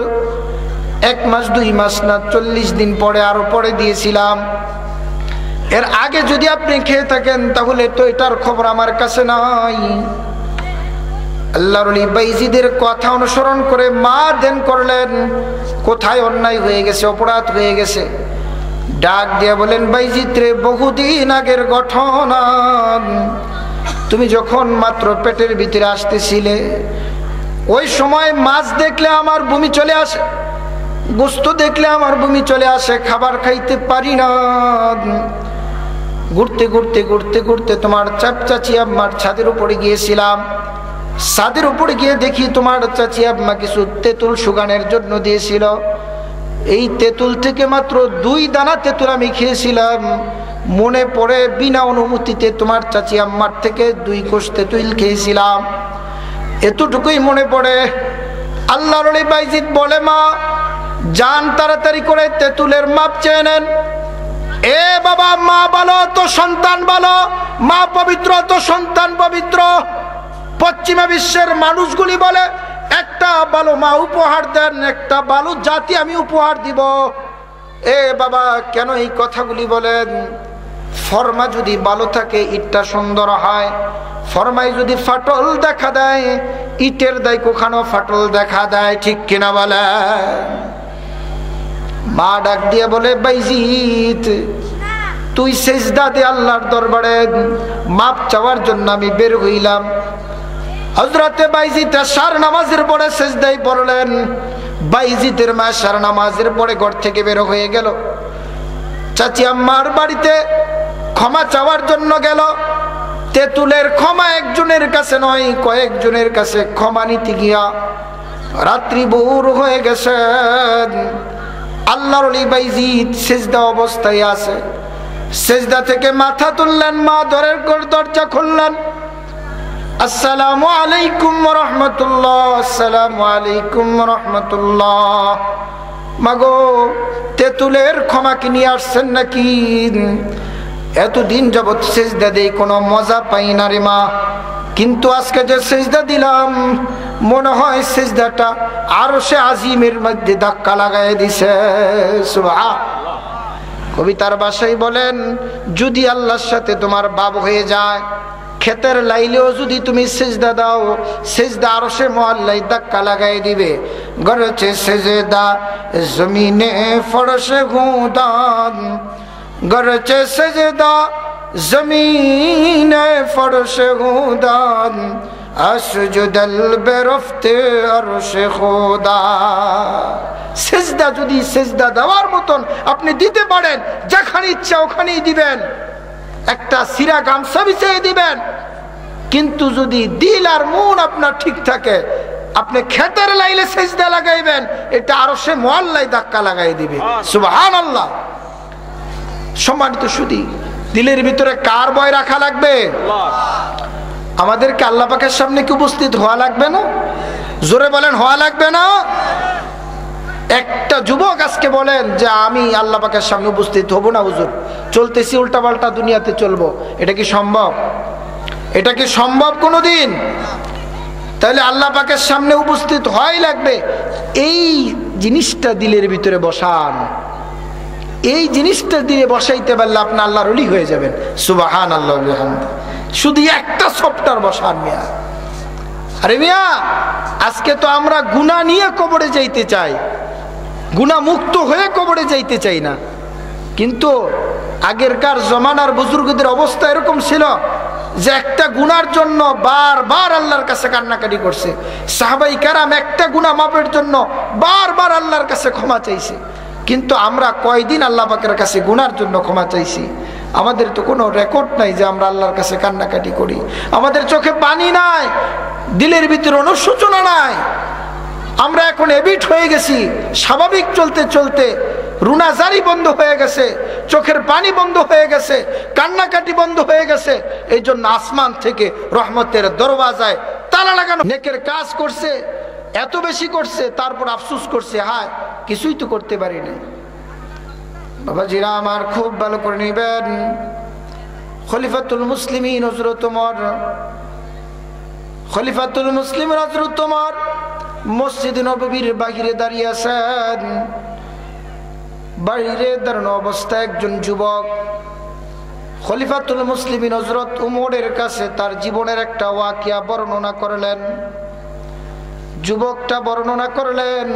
1 মাস 2 মাস না, 40 দিন পরে আরো পরে দিয়েছিলাম। এর আগে যদি আপনি খেয়ে থাকেন তাহলে তো এটার খবর আমার কাছে নাই। আল্লাহর ওলি বাইজিদের কথা অনুসরণ করে মা দেন করলেন, কোথায় অন্যায় হয়ে গেছে, অপরাধ হয়ে গেছে। ডাক দিয়ে বলেন, বাইজিদ রে, বহুদিন আগের ঘটনা, তুমি যখন মাত্র পেটের ভিতরে আসতেছিলে, ওই সময় মাছ দেখলে আমার বমি চলে আসে, গোস্ত দেখলে আমার বমি চলে আসে, খাবার খাইতে পারি না। ঘুরতে ঘুরতে ঘুরতে ঘুরতে তোমার চাচি আম্মার ছাদের উপরে গিয়েছিলাম। ছাদের উপরে গিয়ে দেখি তোমার চাচি আম্মা কিছু তেঁতুল সুগানের জন্য দিয়েছিল। এই তেঁতুল থেকে মাত্র 2 দানা তেঁতুল আমি খেয়েছিলাম। মনে পড়ে বিনা অনুমতিতে তোমার চাচি আম্মার থেকে 2 কোষ তেঁতুল খেয়েছিলাম, এতটুকুই মনে পড়ে। আল্লাহর ওলি বাইজিদ বলে, মা যান তাড়াতাড়ি করে তেঁতুলের মাপ চেয়ে নেন। এ বাবা, মা ভালো তো সন্তান ভালো, মা পবিত্র তো সন্তান পবিত্র। পশ্চিমা বিশ্বের মানুষগুলি বলে, একটা ভালো মা উপহার দেন, একটা ভালো জাতি আমি উপহার দিব। এ বাবা, কেন এই কথাগুলি বলেন? ফরমা যদি ভালো থাকে ইটটা সুন্দর হয়, ফরমায় যদি ফাটল দেখা দেয়, ইটের দায় কোখানো ফাটল দেখা দেয়, ঠিক কিনা বলে? মা ডাক দিয়ে বলে, বাইজিদ তুই সেজদা দে আল্লাহর দরবারে, মাপ চাওয়ার জন্য আমি বের হইলাম। হযরতে বাইজিদ এশার নামাজের পরে সেজদায় পড়লেন। বাইজিদের মা এশার নামাজের পরে ঘর থেকে বের হয়ে গেল, চাচি আম্মার বাড়িতে ক্ষমা চাওয়ার জন্য গেল। তেঁতুলের ক্ষমা একজনের কাছে নয়, কয়েকজনের কাছে ক্ষমা নিতে গিয়া রাত্রি ভোর হয়ে গেছে। আল্লাহর ওলি বাইজিদ সেজদা অবস্থায় আছে, সেজদা থেকে মাথা তুললেন, মা দরজা খুললেন। আসসালামু আলাইকুম ওয়া রাহমাতুল্লাহ, আসসালামু আলাইকুম ওয়া রাহমাতুল্লাহ। মাগো, তেঁতুলের ক্ষমা কি নিয়ে আসছেন নাকি? এতদিন যাবৎ সেজদা দেই, কোনো মজা পাই না রে মা, কিন্তু আজকে যে সেজদা দিলাম মনে হয় সেজদাটা আরশে আজিমের মধ্যে ধাক্কা লাগাই দিছে। সুবহানাল্লাহ। কবিতার ভাষায় বলেন, যদি আল্লাহর সাথে তোমার ভাব হয়ে যায়, ক্ষেতের লাইলেও যদি তুমি সেজদা দাও, সেজদা আরশে মুআল্লাই ধাক্কা লাগাই দিবে। গরচে সেজদা জমিনে ফরশে গুদান, গরচে সেজদা জমিনে ফরশে গুদান, আসজুদাল বিরফতে আরশে খোদা। সিজদা যদি সিজদা দেওয়ার মতন আপনি দিতে পারেন, যেখানে ইচ্ছা ওখানেই দিবেন, একটা সিরা গামছা বিছিয়ে দিবেন। কিন্তু যদি দিল আর মন আপনার ঠিক থাকে, আপনি ক্ষেতের লাইলে সিজদা লাগাইবেন, এটা আরশে মুআল্লায় ধাক্কা লাগাই দিবে। সুবহানাল্লাহ। সম্মানিত সুধী, দিলের ভিতরে কার ভয় রাখা লাগবে? আমাদেরকে আল্লাহ পাকের সামনে কি উপস্থিত হওয়া লাগবে না? জোরে বলেন, হওয়া লাগবে না? একটা যুবক আজকে বলেন যে আমি আল্লাহ পাকের সামনে উপস্থিত হব না হুজুর, চলতেছি উল্টাপাল্টা দুনিয়াতে চলবো, এটা কি সম্ভব? এটা কি সম্ভব কোনোদিন? তাহলে আল্লাহ পাকের সামনে উপস্থিত হয় লাগবে। এই জিনিসটা দিলের ভিতরে বসান, এই জিনিসটা দিয়ে বসাইতে পারলে আপনি আল্লাহর ওলি হয়ে যাবেন। সুবহানাল্লাহ ওয়া বিহামদিহি। শুধু একটা সফটওয়্যার বসান মিয়া। আরে মিয়া, আজকে তো আমরা গুনাহ নিয়ে কবরে যাইতে চাই, গুনাহ মুক্ত হয়ে কবরে যাইতে চাই না। কিন্তু আগেরকার জমানার বুজুর্গদের অবস্থা এরকম ছিল যে একটা গুনার জন্য বারবার আল্লাহর কাছে কান্নাকাটি করছে। সাহাবাই কেরাম একটা গুনাহ মাপের জন্য বারবার আল্লাহর কাছে ক্ষমা চাইছে। কিন্তু আমরা কয়দিন আল্লাহ পাকের কাছে গুনার জন্য ক্ষমা চাইছি? আমাদের তো কোনো রেকর্ড নাই যে আমরা আল্লাহর কাছে কান্নাকাটি করি। আমাদের চোখে পানি নাই, দিলের ভিতরে অনুশোচনা নাই। আমরা এখন এবিট হয়ে গেছি। স্বাভাবিক চলতে চলতে রুনাজারি বন্ধ হয়ে গেছে, চোখের পানি বন্ধ হয়ে গেছে, কান্নাকাটি বন্ধ হয়ে গেছে। এই জন্য আসমান থেকে রহমতের দরওয়াজায় তালা লাগানো। নেকের কাজ করছে, এত বেশি করছে, তারপর আফসোস করছে, হায় কিছুই তো করতে পারি না। বাবাজিরা আমার, খুব ভালো করে নিবেন, খলিফাতুল মুসলিমিন হযরত ওমর, খলিফাতুল মুসলিম হযরত ওমর মসজিদ নববীর বাহিরে দাঁড়িয়ে আছেন। বাহিরে দাঁড়ানো অবস্থায় একজন যুবক খলিফাতুল মুসলিমিন হযরত ওমরের কাছে তার জীবনের একটা ওয়াকিয়া বর্ণনা করলেন। যুবকটা বর্ণনা করলেন,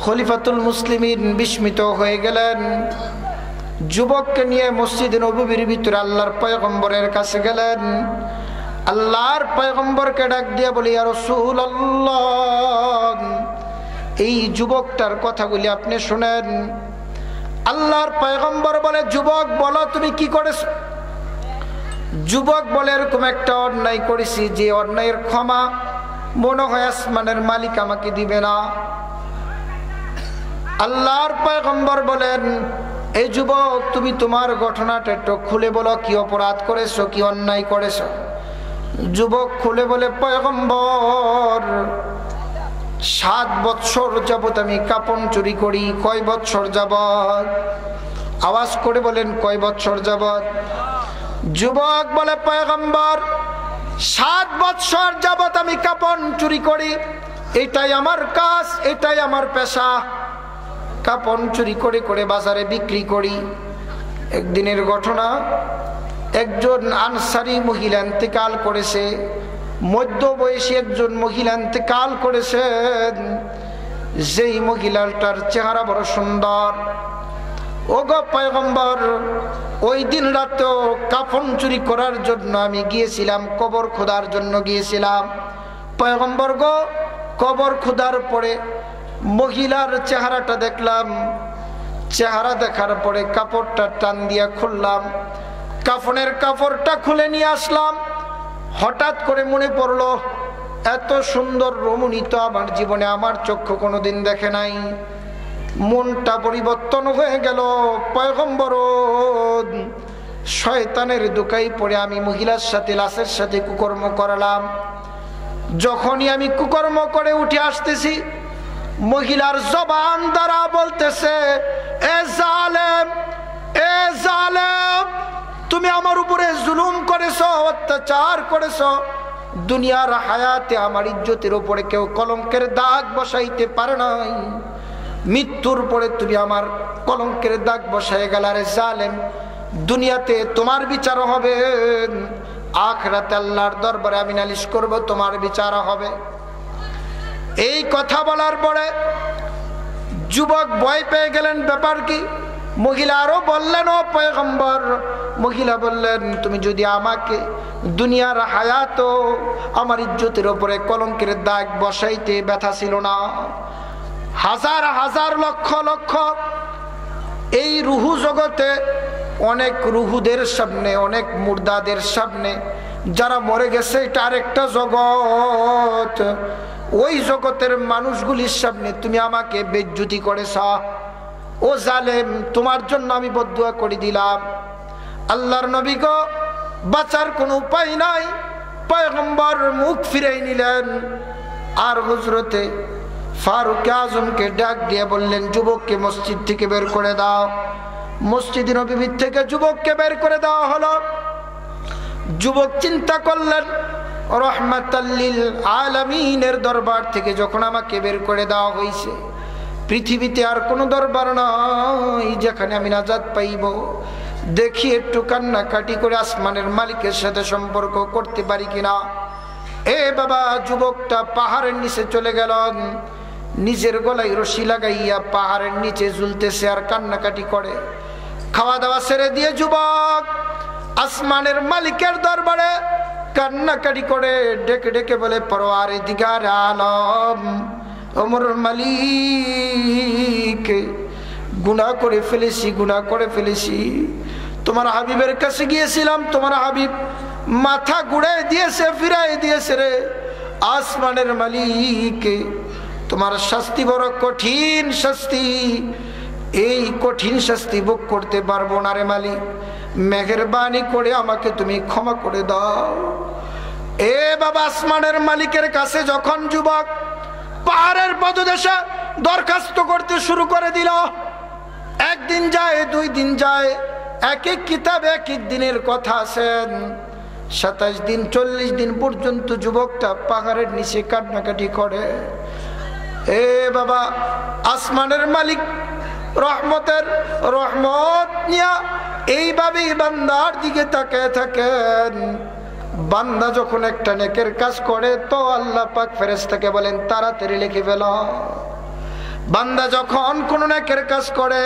খলিফাতুল মুসলিমিন বিস্মিত হয়ে গেলেন। যুবককে নিয়ে মসজিদ নববীর ভিতরে আল্লাহর পয়গম্বরের কাছে গেলেন। আল্লাহর পয়গম্বরকে ডাক দিয়ে বলি, ইয়া রাসূলুল্লাহ, এই যুবকটার কথাগুলি আপনি শুনেন। আল্লাহর পয়গম্বর বলে, যুবক বলো তুমি কি করেছো? যুবক বলে, এরকম একটা অন্যায় করেছি যে অন্যায়ের ক্ষমা মনে হয় আসমানের মালিক আমাকে দিবে না। আল্লাহর পয়গম্বর বলেন, এই যুবক তুমি তোমার ঘটনাটা একটু খুলে বলো, কি অপরাধ করেছো, কি অন্যায় করেছো? যুবক খুলে বলে, পয়গম্বর 7 বছর যাবত আমি কাপড় চুরি করি। কয় বছর যাবত? আওয়াজ করে বলেন, কয় বছর যাবত? যুবক বলে, পয়গম্বর 7 বছর যাবত আমি কাপড় চুরি করি, এটাই আমার কাজ, এটাই আমার পেশা। কাপড় চুরি করে করে বাজারে বিক্রি করি। একদিনের ঘটনা, একজন আনসারী মহিলা ইন্তেকাল করেছে, মধ্যবয়সী একজন মহিলা ইন্তেকাল করেছেন। যেই মহিলাটার চেহারা বড় সুন্দর। ওগো পয়গম্বর, ওই দিন রাতেও কাফন চুরি করার জন্য আমি গিয়েছিলাম, কবর খোদার জন্য গিয়েছিলাম। পয়গম্বর গো, কবর খোদার পরে মহিলার চেহারাটা দেখলাম। চেহারা দেখার পরে কাপড়টা টান দিয়া খুললাম, কাফনের কাপড়টা খুলে নিয়ে আসলাম। হঠাৎ করে মনে পড়লো, এত সুন্দর রমণী তো আমার জীবনে আমার চক্ষু কোনোদিন দেখে নাই। মনটা পরিবর্তন হয়ে গেল। পয়গম্বর, শয়তানের দুকাই পড়ে আমি মহিলার সাথে, লাশের সাথে কুকর্ম করালাম। যখনই আমি কুকর্ম করে উঠে আসতেছি, মহিলার জবান দ্বারা বলতেছে, এ জালেম, এ জালেম, তুমি আমার উপরে জুলুম করেছো, অত্যাচার করেছো। দুনিয়ার হায়াতে আমার ইজ্জতের উপরে কেউ কলঙ্কের দাগ বসাইতে পারে নাই, মৃত্যুর পরে তুমি আমার কলঙ্কের দাগ বসাই গেল। রে জালেম, দুনিয়াতে তোমার বিচার হবে, আখিরাতে আল্লাহর দরবারে আমি নালিশ করব, তোমার বিচার হবে। এই কথা বলার পরে যুবক ভয় পেয়ে গেলেন। ব্যাপার কি? মহিলা আরো বললেন, ও পয়গম্বর, মহিলা বললেন, তুমি যদি আমাকে দুনিয়ার হায়াত আমার ইজ্জতের উপরে কলঙ্কের দাগ বসাইতে ব্যথা ছিল না। হাজার হাজার লক্ষ লক্ষ এই রুহু জগতে অনেক রুহুদের সামনে, অনেক মুর্দাদের সামনে, যারা মরে গেছে, এটা আরেকটা জগৎ, ওই জগতের মানুষগুলির সামনে তুমি আমাকে বেজ্জতি করেছ। ও জালেম, তোমার জন্য আমি বদদুয়া করে দিলাম। আল্লাহর নবী গো, বাঁচার কোনো উপায় নাই। পয়গম্বর মুখ ফিরে নিলেন, আর হযরতে ফারুক আজমকে ডাক দিয়ে বললেন, যুবককে মসজিদ থেকে বের করে দাও। মসজিদ নববী থেকে যুবককে বের করে দেওয়া হলো। যুবক চিন্তা করলেন, রহমাতাল লিল আলামিনের দরবার থেকে যখন আমাকে বের করে দেওয়া হয়েছে, পৃথিবীতে আর কোনো দরবার নাই যেখানে আমি নাজাত পাইব। দেখি একটু কান্নাকাটি করে আসমানের মালিকের সাথে সম্পর্ক করতে পারি কিনা। এ বাবা, যুবকটা পাহাড়ের নিচে চলে গেলেন, নিজের গলায় রশি লাগাইয়া পাহাড়ের নিচে ঝুলতেছে আর কান্নাকাটি করে। খাওয়া দাওয়া ছেড়ে দিয়ে যুবক আসমানের মালিকের দরবারে কান্নাকাটি করে ডেকে ডেকে বলে, পরওয়ারদিগার আলম, ওমর মালিক, গুনাহ করে ফেলেছি, গুনাহ করে ফেলেছি। তোমার হাবিবের কাছে গিয়েছিলাম, তোমার হাবিব মাথা ঘুরাই দিয়েছে, ফিরাই দিয়েছে রে। আসমানের মালিক, তোমার শাস্তি বড় কঠিন শাস্তি, এই কঠিন শাস্তি ভোগ করতে পারবো না রে মালিক, মেহেরবানি করে আমাকে তুমি ক্ষমা করে দাও। এ বাবা, আসমানের মালিকের কাছে যখন যুবক পাহাড়ের পদদেশে দরখাস্ত করতে শুরু করে দিল, একদিন যায়, 2 দিন যায়, এক এক কিতাবে এক এক দিনের কথা আছেন। 27 দিন 40 দিন পর্যন্ত যুবকটা পাহাড়ের নিচে কান্নাকাটি করে। এ বাবা, আসমানের মালিক রহমতের রহমত নিয়া এইভাবেই বান্দার দিকে তাকায় থাকেন। বান্দা যখন একটা নেকের কাজ করে তো আল্লাহ পাক ফেরেশতাকে বলেন, তাড়াতাড়ি লিখে ফেলো। বান্দা যখন কোন নেকের কাজ করে,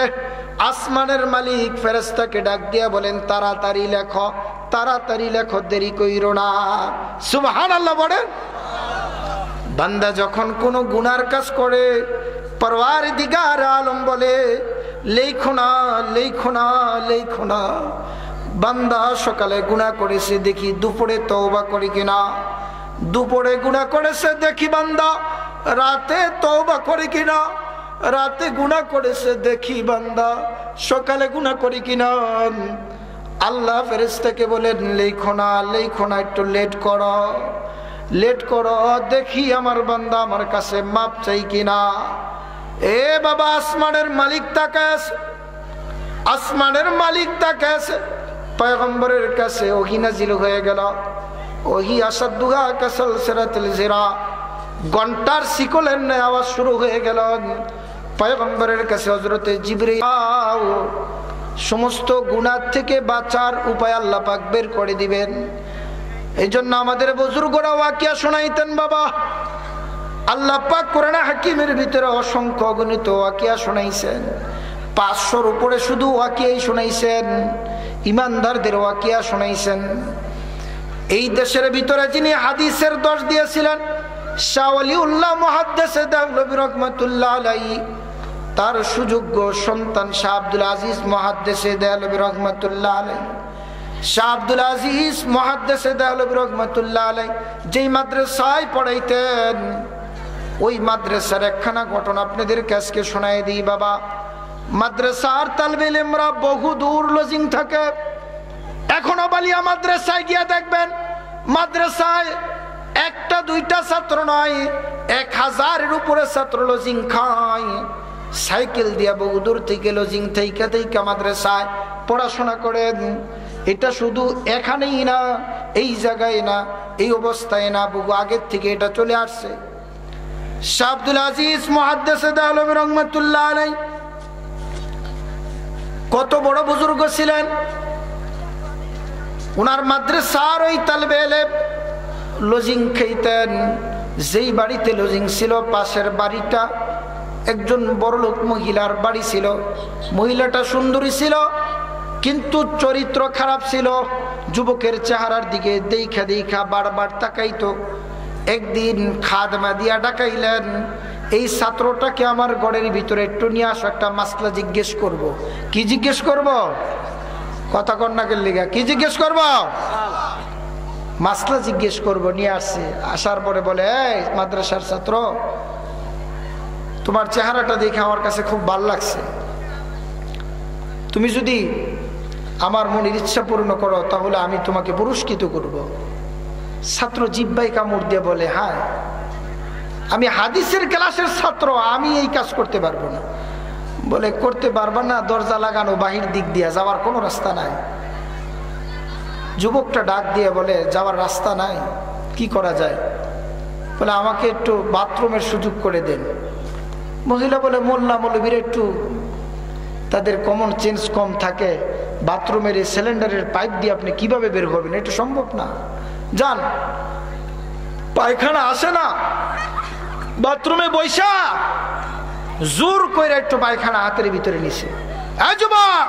আসমানের মালিক ফেরেশতাকে ডাক দিয়া বলেন, তাড়াতাড়ি লেখো, তাড়াতাড়ি লেখো, দেরি কইরো না। সুবহানাল্লাহ বলেন। বান্দা যখন কোনো গুনার কাজ করে, পরওয়ারদিগার আলম বলে, লেখো না, লেখো না, লেখো না। বান্দা সকালে গুনাহ করেছে, দেখি দুপুরে তওবা করে কিনা। দুপুরে গুনাহ করেছে, দেখি বান্দা রাতে তওবা করে কিনা। রাতে গুনাহ করেছে, দেখি বান্দা সকালে গুনাহ করে কিনা। আল্লাহ ফেরেশতাকে বলেন, লেখো না, লেখো না, একটু লেট করো, লেট করো, দেখি আমার বান্দা আমার কাছে মাপ চাই কিনা। এ বাবা, আসমানের মালিক তাকায়, আসমানের মালিক তাকায়। পয়গম্বরের কাছে ওহী নাজিল হয়ে গেল। ওহী আসাদুহা কাসালসালাতিল জিরা, ঘন্টার শিকলের ন্যায় আওয়াজ শুরু হয়ে গেল। পয়গম্বরের কাছে হযরতে জিবরাইল, সমস্ত গুনাহ থেকে বাঁচার উপায় আল্লাহ পাক বের করে দিবেন। এই জন্য আমাদের বুজুর্গরা ওয়াকিয়া শোনাইতেন বাবা। আল্লাহ পাক কোরআনে হাকিমের ভিতরে অসংখ্য অগণিত ওয়াকিয়া শোনাইছেন। 500-র উপরে শুধু ওয়াকিয়াই শোনাইছেন, ইমানদারদের ওয়াকিয়া শোনাইছেন। এই দেশের ভিতরে যিনি হাদিসের দর্শ দিয়েছিলেন, শাহ ওয়ালিউল্লাহ মুহাদ্দিস দেহলভী রাহমাতুল্লাহ আলাইহি, তার সুযোগ্য সন্তান শাহ আব্দুল আজিজ মুহাদ্দিস দেহলভী রাহমাতুল্লাহ আলাইহি। শাহ আব্দুল আজিজ মুহাদ্দিস দেহলভী রাহমাতুল্লাহ আলাইহি যেই মাদ্রাসায় পড়াইতেন, ওই মাদ্রাসার একখানা ঘটনা আপনাদের কাছে শোনাই দিই বাবা। মাদ্রাসার তালবে ইলমরা বহু দূর লজিং থাকে। এখনো বালিয়া মাদ্রাসায় গিয়ে দেখবেন, মাদ্রাসায় 1-2টা ছাত্র নয়, 1000-এর উপরে ছাত্র লজিং খায়। সাইকেল দিয়া বহু দূর থেকে লজিং থেকে মাদ্রাসায় পড়াশোনা করেন। এটা শুধু এখানেই না, এই জায়গায় না, এই অবস্থায় না, বহু আগের থেকে এটা চলে আসছে। শাহ আব্দুল আজিজ মুহাদ্দিস দেহলভী রাহমাতুল্লাহ আলাইহি কত বড় বুজুর্গ ছিলেন। উনার মাদ্রাসার ওই তালবে ইলম লজিং খাইতেন। যেই বাড়িতে লজিং ছিল, পাশের বাড়িটা একজন বড়লোক মহিলার বাড়ি ছিল। মহিলাটা সুন্দরী ছিল কিন্তু চরিত্র খারাপ ছিল। যুবকের চেহারার দিকে দেখা দেখা বারবার তাকাইতো। একদিন খাদমা দিয়া ডাকাইলেন, এই ছাত্রটাকে আমার ঘরের ভিতরে একটু নিয়ে আসো, একটা মাসলা জিজ্ঞেস করব। কি জিজ্ঞেস করব? কথা কন্যাকে লিগা কি জিজ্ঞেস করব? মাসলা জিজ্ঞেস করব। নিয়ে আসছে। আসার পরে বলে, এই মাদ্রাসার ছাত্র, তোমার চেহারাটা দেখে আমার কাছে খুব ভালো লাগছে। তুমি যদি আমার মনের ইচ্ছা পূর্ণ করো তাহলে আমি তোমাকে পুরস্কৃত করব। ছাত্র জিব্বাই কামড় দিয়ে বলে, হ্যাঁ আমি হাদিসের ক্লাসের ছাত্র, আমি এই কাজ করতে পারবো না। বলে, করতে পারবা না? দরজা লাগানো, বাহির দিক দিয়ে যাওয়ার কোনো রাস্তা নাই। যুবকটা ডাক দিয়ে বলে, যাওয়ার রাস্তা নাই, কি করা যায়? বলে, আমাকে একটু বাথরুমের সুযোগ করে দেন। মহিলা বলে, মোল্লা মৌলবীর একটু তাদের কমন সেন্স কম থাকে, বাথরুমের এই সিলিন্ডারের পাইপ দিয়ে আপনি কিভাবে বের হবেন? এটা সম্ভব না। যান, পায়খানা আসে না, বাথরুমে বৈশা জোর করে একটু পায়খানা হাতের ভিতরে নিছে। এই যুবক,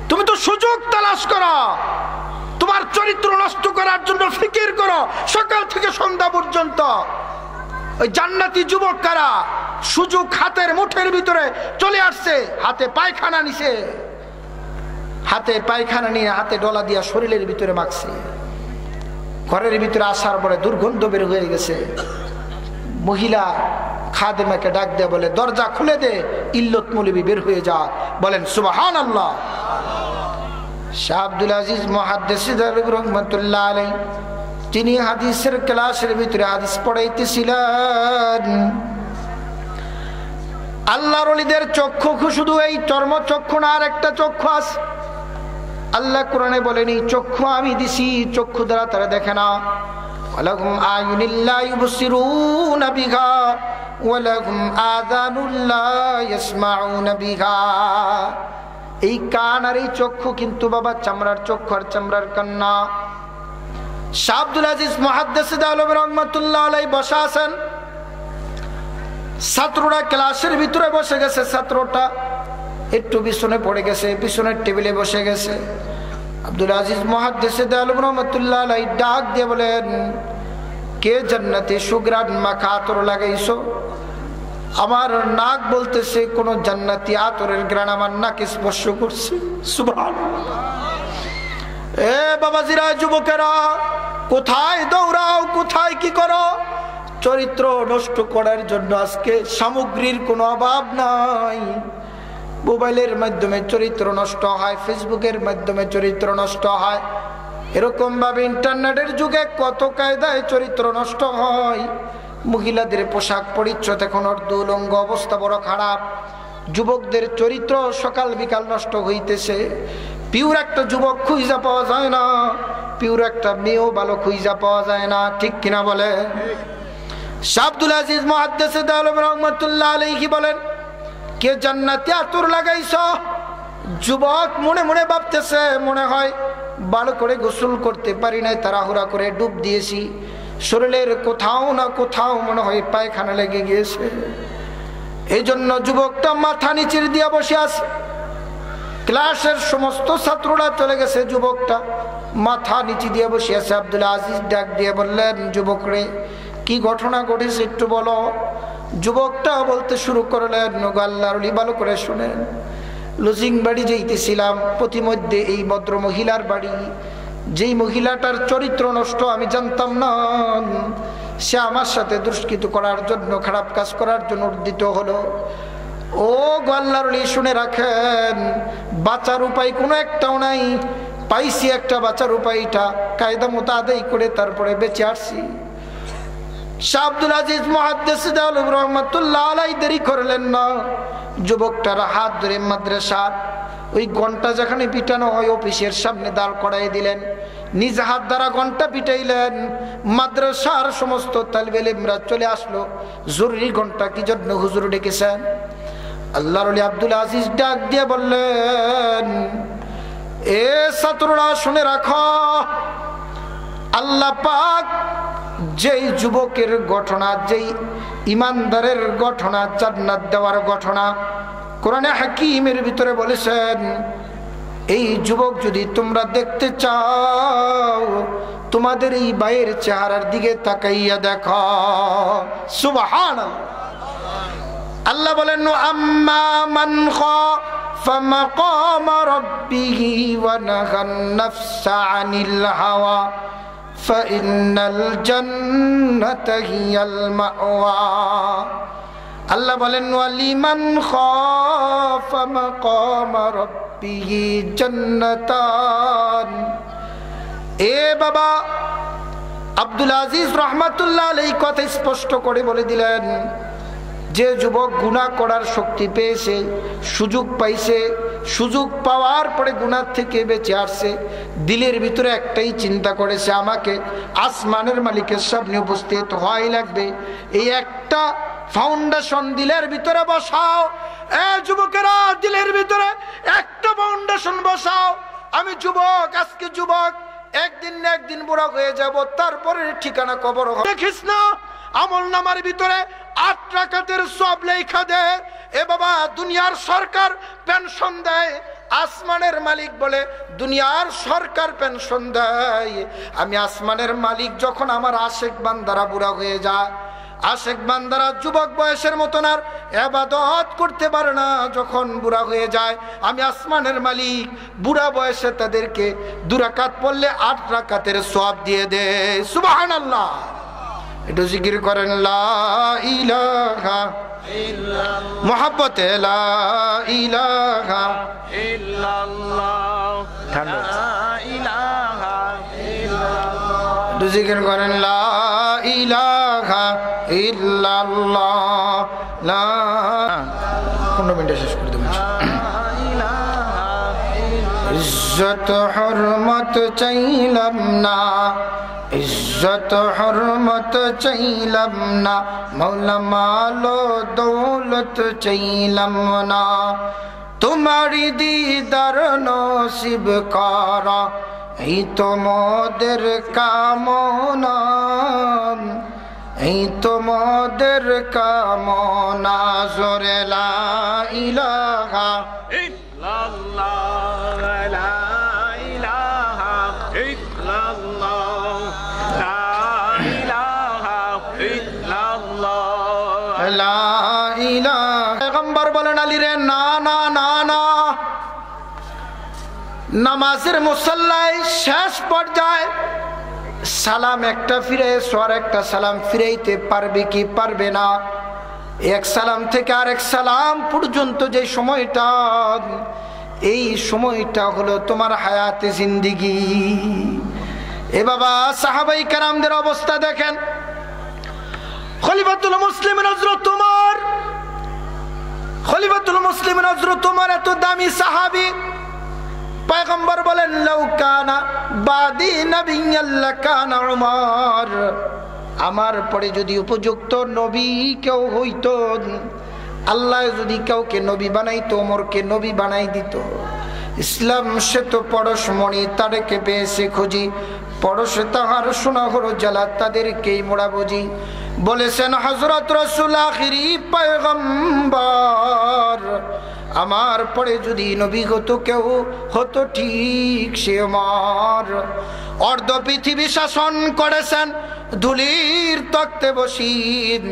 তুমি তো সুযোগ তালাশ করো, তোমার চরিত্র নষ্ট করার জন্য ফিকির করো সকাল থেকে সন্ধ্যা পর্যন্ত। ওই জান্নাতি যুবক কারা? সুযোগ হাতের মুঠের ভিতরে চলে আসছে, হাতে পায়খানা নিছে, হাতে পায়খানা নিয়ে হাতে ডলা দিয়া শরীরের ভিতরে মাখছে। ঘরের ভিতরে আসার পরে দুর্গন্ধ বের হয়ে গেছে। মহিলা খাদেমাকে ডাক দিয়ে বলে, দরজা খুলে দে, ইল্লত মৌলবী বের হয়ে যা। বলেন সুবহানাল্লাহ। শাহ আব্দুল আজিজ মুহাদ্দিস রাহমাতুল্লাহ আলাইহি, তিনি হাদিসের ক্লাসের ভিতরে হাদিস পড়াইতেছিলেন। আল্লাহর ওলিদের চক্ষু শুধু এই চর্মচক্ষু না, আর একটা চক্ষু আছে। আল্লাহ কোরআনে বলেন, এই চক্ষু আমি দিছি, চক্ষু দ্বারা তারা দেখে না। ওয়ালাহুম আয়ুনিল্লা ইউবসিরুনা বিহা ওয়ালাহুম আযানুল্লা ইয়াসমাউনা বিহা। এই কান আর এই চক্ষু কিন্তু বাবা চামড়ার চক্ষু আর চামড়ার কান না। শাহ আব্দুল আজিজ মুহাদ্দিস রাহমাতুল্লাহ আলাইহি বসা আছেন। ছাত্ররা ক্লাসের ভিতরে বসে গেছে। ছাত্রটা একটু পিছনে পড়ে গেছে, পিছনের টেবিলে বসে গেছে। আব্দুল আজিজ মুহাদ্দিস রাহমাতুল্লাহ আলাইহি ডাক দিয়ে বলেন, কে জান্নাতে সুগ্রাণ মাখা আতর লাগাইছো? আমার নাক বলতেছে কোন জান্নাতি আতরের গ্রাণ আমার নাকে স্পর্শ করছে। সুবহানাল্লাহ। এ বাবাজিরা, যুবকেরা, কোথায় দৌড়াও, কোথায় কি করো? চরিত্র নষ্ট করার জন্য আজকে সামগ্রীর কোনো অভাব নাই। মোবাইলের মাধ্যমে চরিত্র নষ্ট হয়, ফেসবুকের মাধ্যমে চরিত্র নষ্ট হয়, এরকম ভাবে ইন্টারনেটের যুগে কত কায়দায় চরিত্র নষ্ট হয়। মহিলাদের পোশাক পরিচ্ছদ এখন অর্ধউলঙ্গ, অবস্থা বড় খারাপ। যুবকদের চরিত্র সকাল বিকাল নষ্ট হইতেছে। পিওর একটা যুবক খুঁজা পাওয়া যায় না, পিওর একটা মেয়েও ভালো খুঁজা পাওয়া যায় না, ঠিক কিনা বলে? শাহ আব্দুল আজিজ মুহাদ্দিস রাহমাতুল্লাহ আলাইহি বলেন, কে জান্নাতি আতর লাগাইছ? যুবক মনে মনে ভাবতেছে, মনে হয় ভালো করে গোসল করতে পারি নাই, তাড়াহুড়া করে ডুব দিয়েছি, শরীরের কোথাও না কোথাও মনে হয় পায়খানা লেগে গিয়েছে। এই জন্য যুবকটা মাথা নিচের দিয়ে বসে আছে। ক্লাসের সমস্ত ছাত্ররা চলে গেছে, যুবকটা মাথা নিচে দিয়ে বসে আছে। আব্দুল আজিজ ডাক দিয়ে বললেন, যুবক রে, কি ঘটনা ঘটেছে একটু বলো। যুবকটা বলতে শুরু করলেন, আল্লাহর ওলি ভালো করে শুনেন, লজিং বাড়ি যাইতেছিলাম, প্রতিমধ্যে এই ভদ্র মহিলার বাড়ি। যেই মহিলাটার চরিত্র নষ্ট আমি জানতাম না, সে আমার সাথে দুষ্কৃত করার জন্য, খারাপ কাজ করার জন্য উদ্যত হলো। ও আল্লাহর ওলি শুনে রাখেন, বাঁচার উপায় কোনো একটাও নাই। পাইছি একটা বাঁচার উপায়টা কায়দা মতো আদায় করে তারপরে বেঁচে আসছি। শাহ আব্দুল আজিজ মুহাদ্দিস রাহমাতুল্লাহ আলাইহি দেরি করলেন না। যুবকটার হাত ধরে মাদ্রাসার ওই ঘন্টা যেখানে পিটানো হয় অফিসের সামনে দাঁড় করাই দিলেন। নিজ হাত দ্বারা ঘন্টা পিটাইলেন। মাদ্রাসার সমস্ত তালিবে ইলমরা চলে আসলো। জরুরি ঘন্টা কি জন্য হুজুর ডেকেছেন? আল্লাহর ওলি আব্দুল আজিজ ডাক দিয়ে বললেন, এ ছাত্ররা শুনে রাখো, আল্লাহ পাক যেই যুবকের ঘটনা, যেই ইমানদারের ঘটনা, জান্নাত দেওয়ার ঘটনা কোরআনে হাকিমের ভিতরে বলেছেন, এই যুবক যদি তোমরা দেখতে চাও তোমাদের এই ভাইয়ের চেহারার দিকে তাকাইয়া দেখো। সুবহানাল্লাহ। আল্লাহ বলেন, আম্মা মান খাফা মাকামা রাব্বিহি ওয়া নাহান নাফসা আনিল হাওয়া ফাইন্নাল জান্নাতা হিয়াল মাওয়া। আল্লাহ বলেন, ওয়ালিমান খাফা মাকামা রাব্বিহি জান্নাতান। এ বাবা আব্দুল আজিজ রহমাতুল্লাহ আলাইহি কথা স্পষ্ট করে বলে দিলেন, যে যুবক গুনাহ করার শক্তি পেয়েছে, সুযোগ পাইছে, সুযোগ পাওয়ার পরে গুনাহ থেকে বেঁচে আসছে, দিলের ভিতরে একটাই চিন্তা করেছে, আমাকে আসমানের মালিকের সামনে উপস্থিত হওয়াই লাগবে। এই একটা ফাউন্ডেশন দিলের ভিতরে বসাও। এ যুবকেরা, দিলের ভিতরে একটা ফাউন্ডেশন বসাও। আমি যুবক, আজকে যুবক, একদিন না একদিন বুড়া হয়ে যাব, তারপরে ঠিকানা কবর হবে। দেখিস না আমল নামার ভিতরে 8 রাকাতের সওয়াব লেখা দেয়। এ বাবা, দুনিয়ার সরকার পেনশন দেয়, আসমানের মালিক বলে দুনিয়ার সরকার পেনশন দেয়। আমি আসমানের মালিক যখন আমার আশেক বান্দারা বুড়া হয়ে যায়, আশেক বান্দারা যুবক বয়সের মতন আর ইবাদত করতে পারে না, যখন বুড়া হয়ে যায়, আমি আসমানের মালিক বুড়া বয়সে তাদেরকে 2 রাকাত পড়লে 8 রাকাতের সওয়াব দিয়ে দেয়। সুবহানাল্লাহ। একটু জিকির করেন, লা ইলাহা ইল্লাল্লাহ, মুহাব্বতে লা ইলাহা ইল্লাল্লাহ, লা ইলাহা ইল্লাল্লাহ। একটু জিকির করেন, লা ইলাহা ইল্লাল্লাহ, লা। 15 মিনিটে শেষ করে দেবেন। ইজ্জত হরমত চাইলাম না, ইজ্জত হরমত চাইলাম না, মৌলা মালো দৌলত চাইলাম না, তোমারি দিদার নসিব করা এই তো মোদের কামনা, এই তো মোদের কামনা। জোরে লা ইলাহা ইল্লাল্লাহ, লা ইলাহা ইল্লাল্লাহ, লা ইলাহা ইল্লাল্লাহ, লা ইলাহা। পয়গম্বর বলেন, আলী রে, না না না না, নামাজের মুসাল্লায় শেষ পর্যায়ে সালাম একটা ফিরে সোয়ার একটা সালাম ফিরাইতে পারবে কি পারবে না? এক সালাম থেকে আরেক সালাম পর্যন্ত যে সময়টা, এই সময়টা হলো তোমার হায়াতে জিন্দিগি। এ বাবা, সাহাবাই কেরামদের অবস্থা দেখেন। খলিফাতুল মুসলিমিন হযরত ওমর, খলিফাতুল মুসলিমিন হযরত ওমর এত দামি সাহাবী। পয়গম্বর বলেন, লাউ কানা বাদি নাবিয়্যাল লাকানা উমর, আমার পরে যদি উপযুক্ত নবী কেউ হইতো, আল্লাহ যদি কাউকে নবী বানাইতো, ওমরকে নবী বানাই দিত। ইসলাম সে তো পরশমণি, তাদেরকে পেয়েছে খুঁজি, পরশে তাহার সোনা হলো জ্বালা, তাদেরকেই মোড়া বুঝি। বলেছেন হযরত রাসূল আখিরি পয়গম্বর, আমার পরে যদি নবী হতো কেউ, হতো ঠিক সে ওমর। অর্ধ পৃথিবী শাসন করেছেন ধুলির তক্তে বসিন,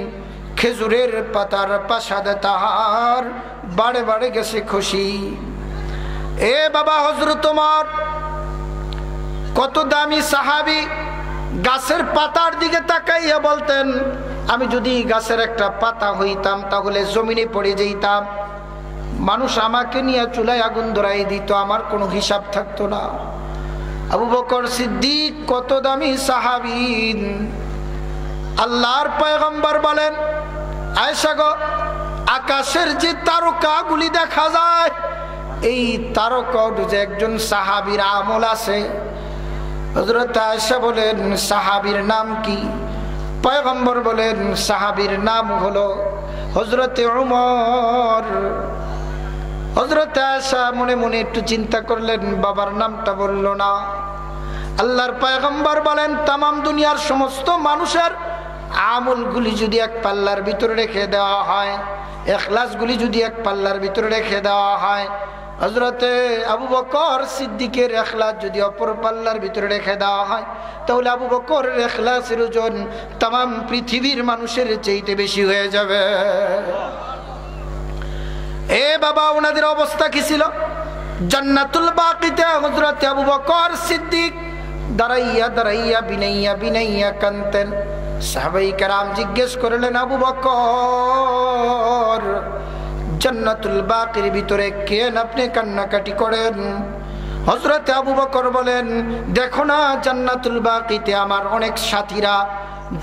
খেজুরের পাতার প্রাসাদে তাহার বাড়ে বাড়ে গেছে খুশি। এ বাবা, হযরত ওমর কত দামি সাহাবী, গাছের পাতার দিকে তাকাইয়া বলতেন, আমি যদি গাছের একটা পাতা হইতাম তাহলে জমিনে পড়ে যেতাম, মানুষ আমাকে নিয়ে চুলায় আগুন ধরাই দিত, আমার কোনো হিসাব থাকতো না। আবু বকর সিদ্দিক কত দামি সাহাবী। আল্লাহর পয়গম্বর বলেন, আয়েশা গো, আকাশের যে তারকাগুলি দেখা যায়, এই তারকার যে একজন সাহাবীর আমল আছে। হযরত আয়েশা বলেন, সাহাবীর নাম কি? পয়গম্বর বলেন, সাহাবীর নাম হলো হযরত উমর। হযরত আয়েশা মনে মনে একটু চিন্তা করলেন, বাবার নামটা বলল না। আল্লাহর পয়গম্বর বলেন তামাম দুনিয়ার সমস্ত মানুষের আমলগুলি যদি এক পাল্লার ভিতরে রেখে দেওয়া হয়, ইখলাসগুলি যদি এক পাল্লার ভিতরে রেখে দেওয়া হয়, হযরতে আবু বকর সিদ্দিকের ইখলাস যদি অপর পাল্লার ভিতরে রেখে দেওয়া হয়, তাহলে আবু বকরের ইখলাসের ওজন তামাম পৃথিবীর মানুষের চাইতে বেশি হয়ে যাবে। এ বাবা, ওনাদের অবস্থা কি ছিল? জান্নাতুল বাকিতে হযরতে আবু বকর সিদ্দিক দাঁড়াইয়া দাঁড়াইয়া বিনাইয়া বিনাইয়া কাঁদতেন। সাহাবায়ে কেরাম জিজ্ঞেস করলেন, আবু বকর, জান্নাতুল বাকির ভিতরে কেন আপনি কান্নাকাটি করেন? হযরতে আবু বকর বলেন, দেখো না, জান্নাতুল বাকিতে আমার অনেক সাথীরা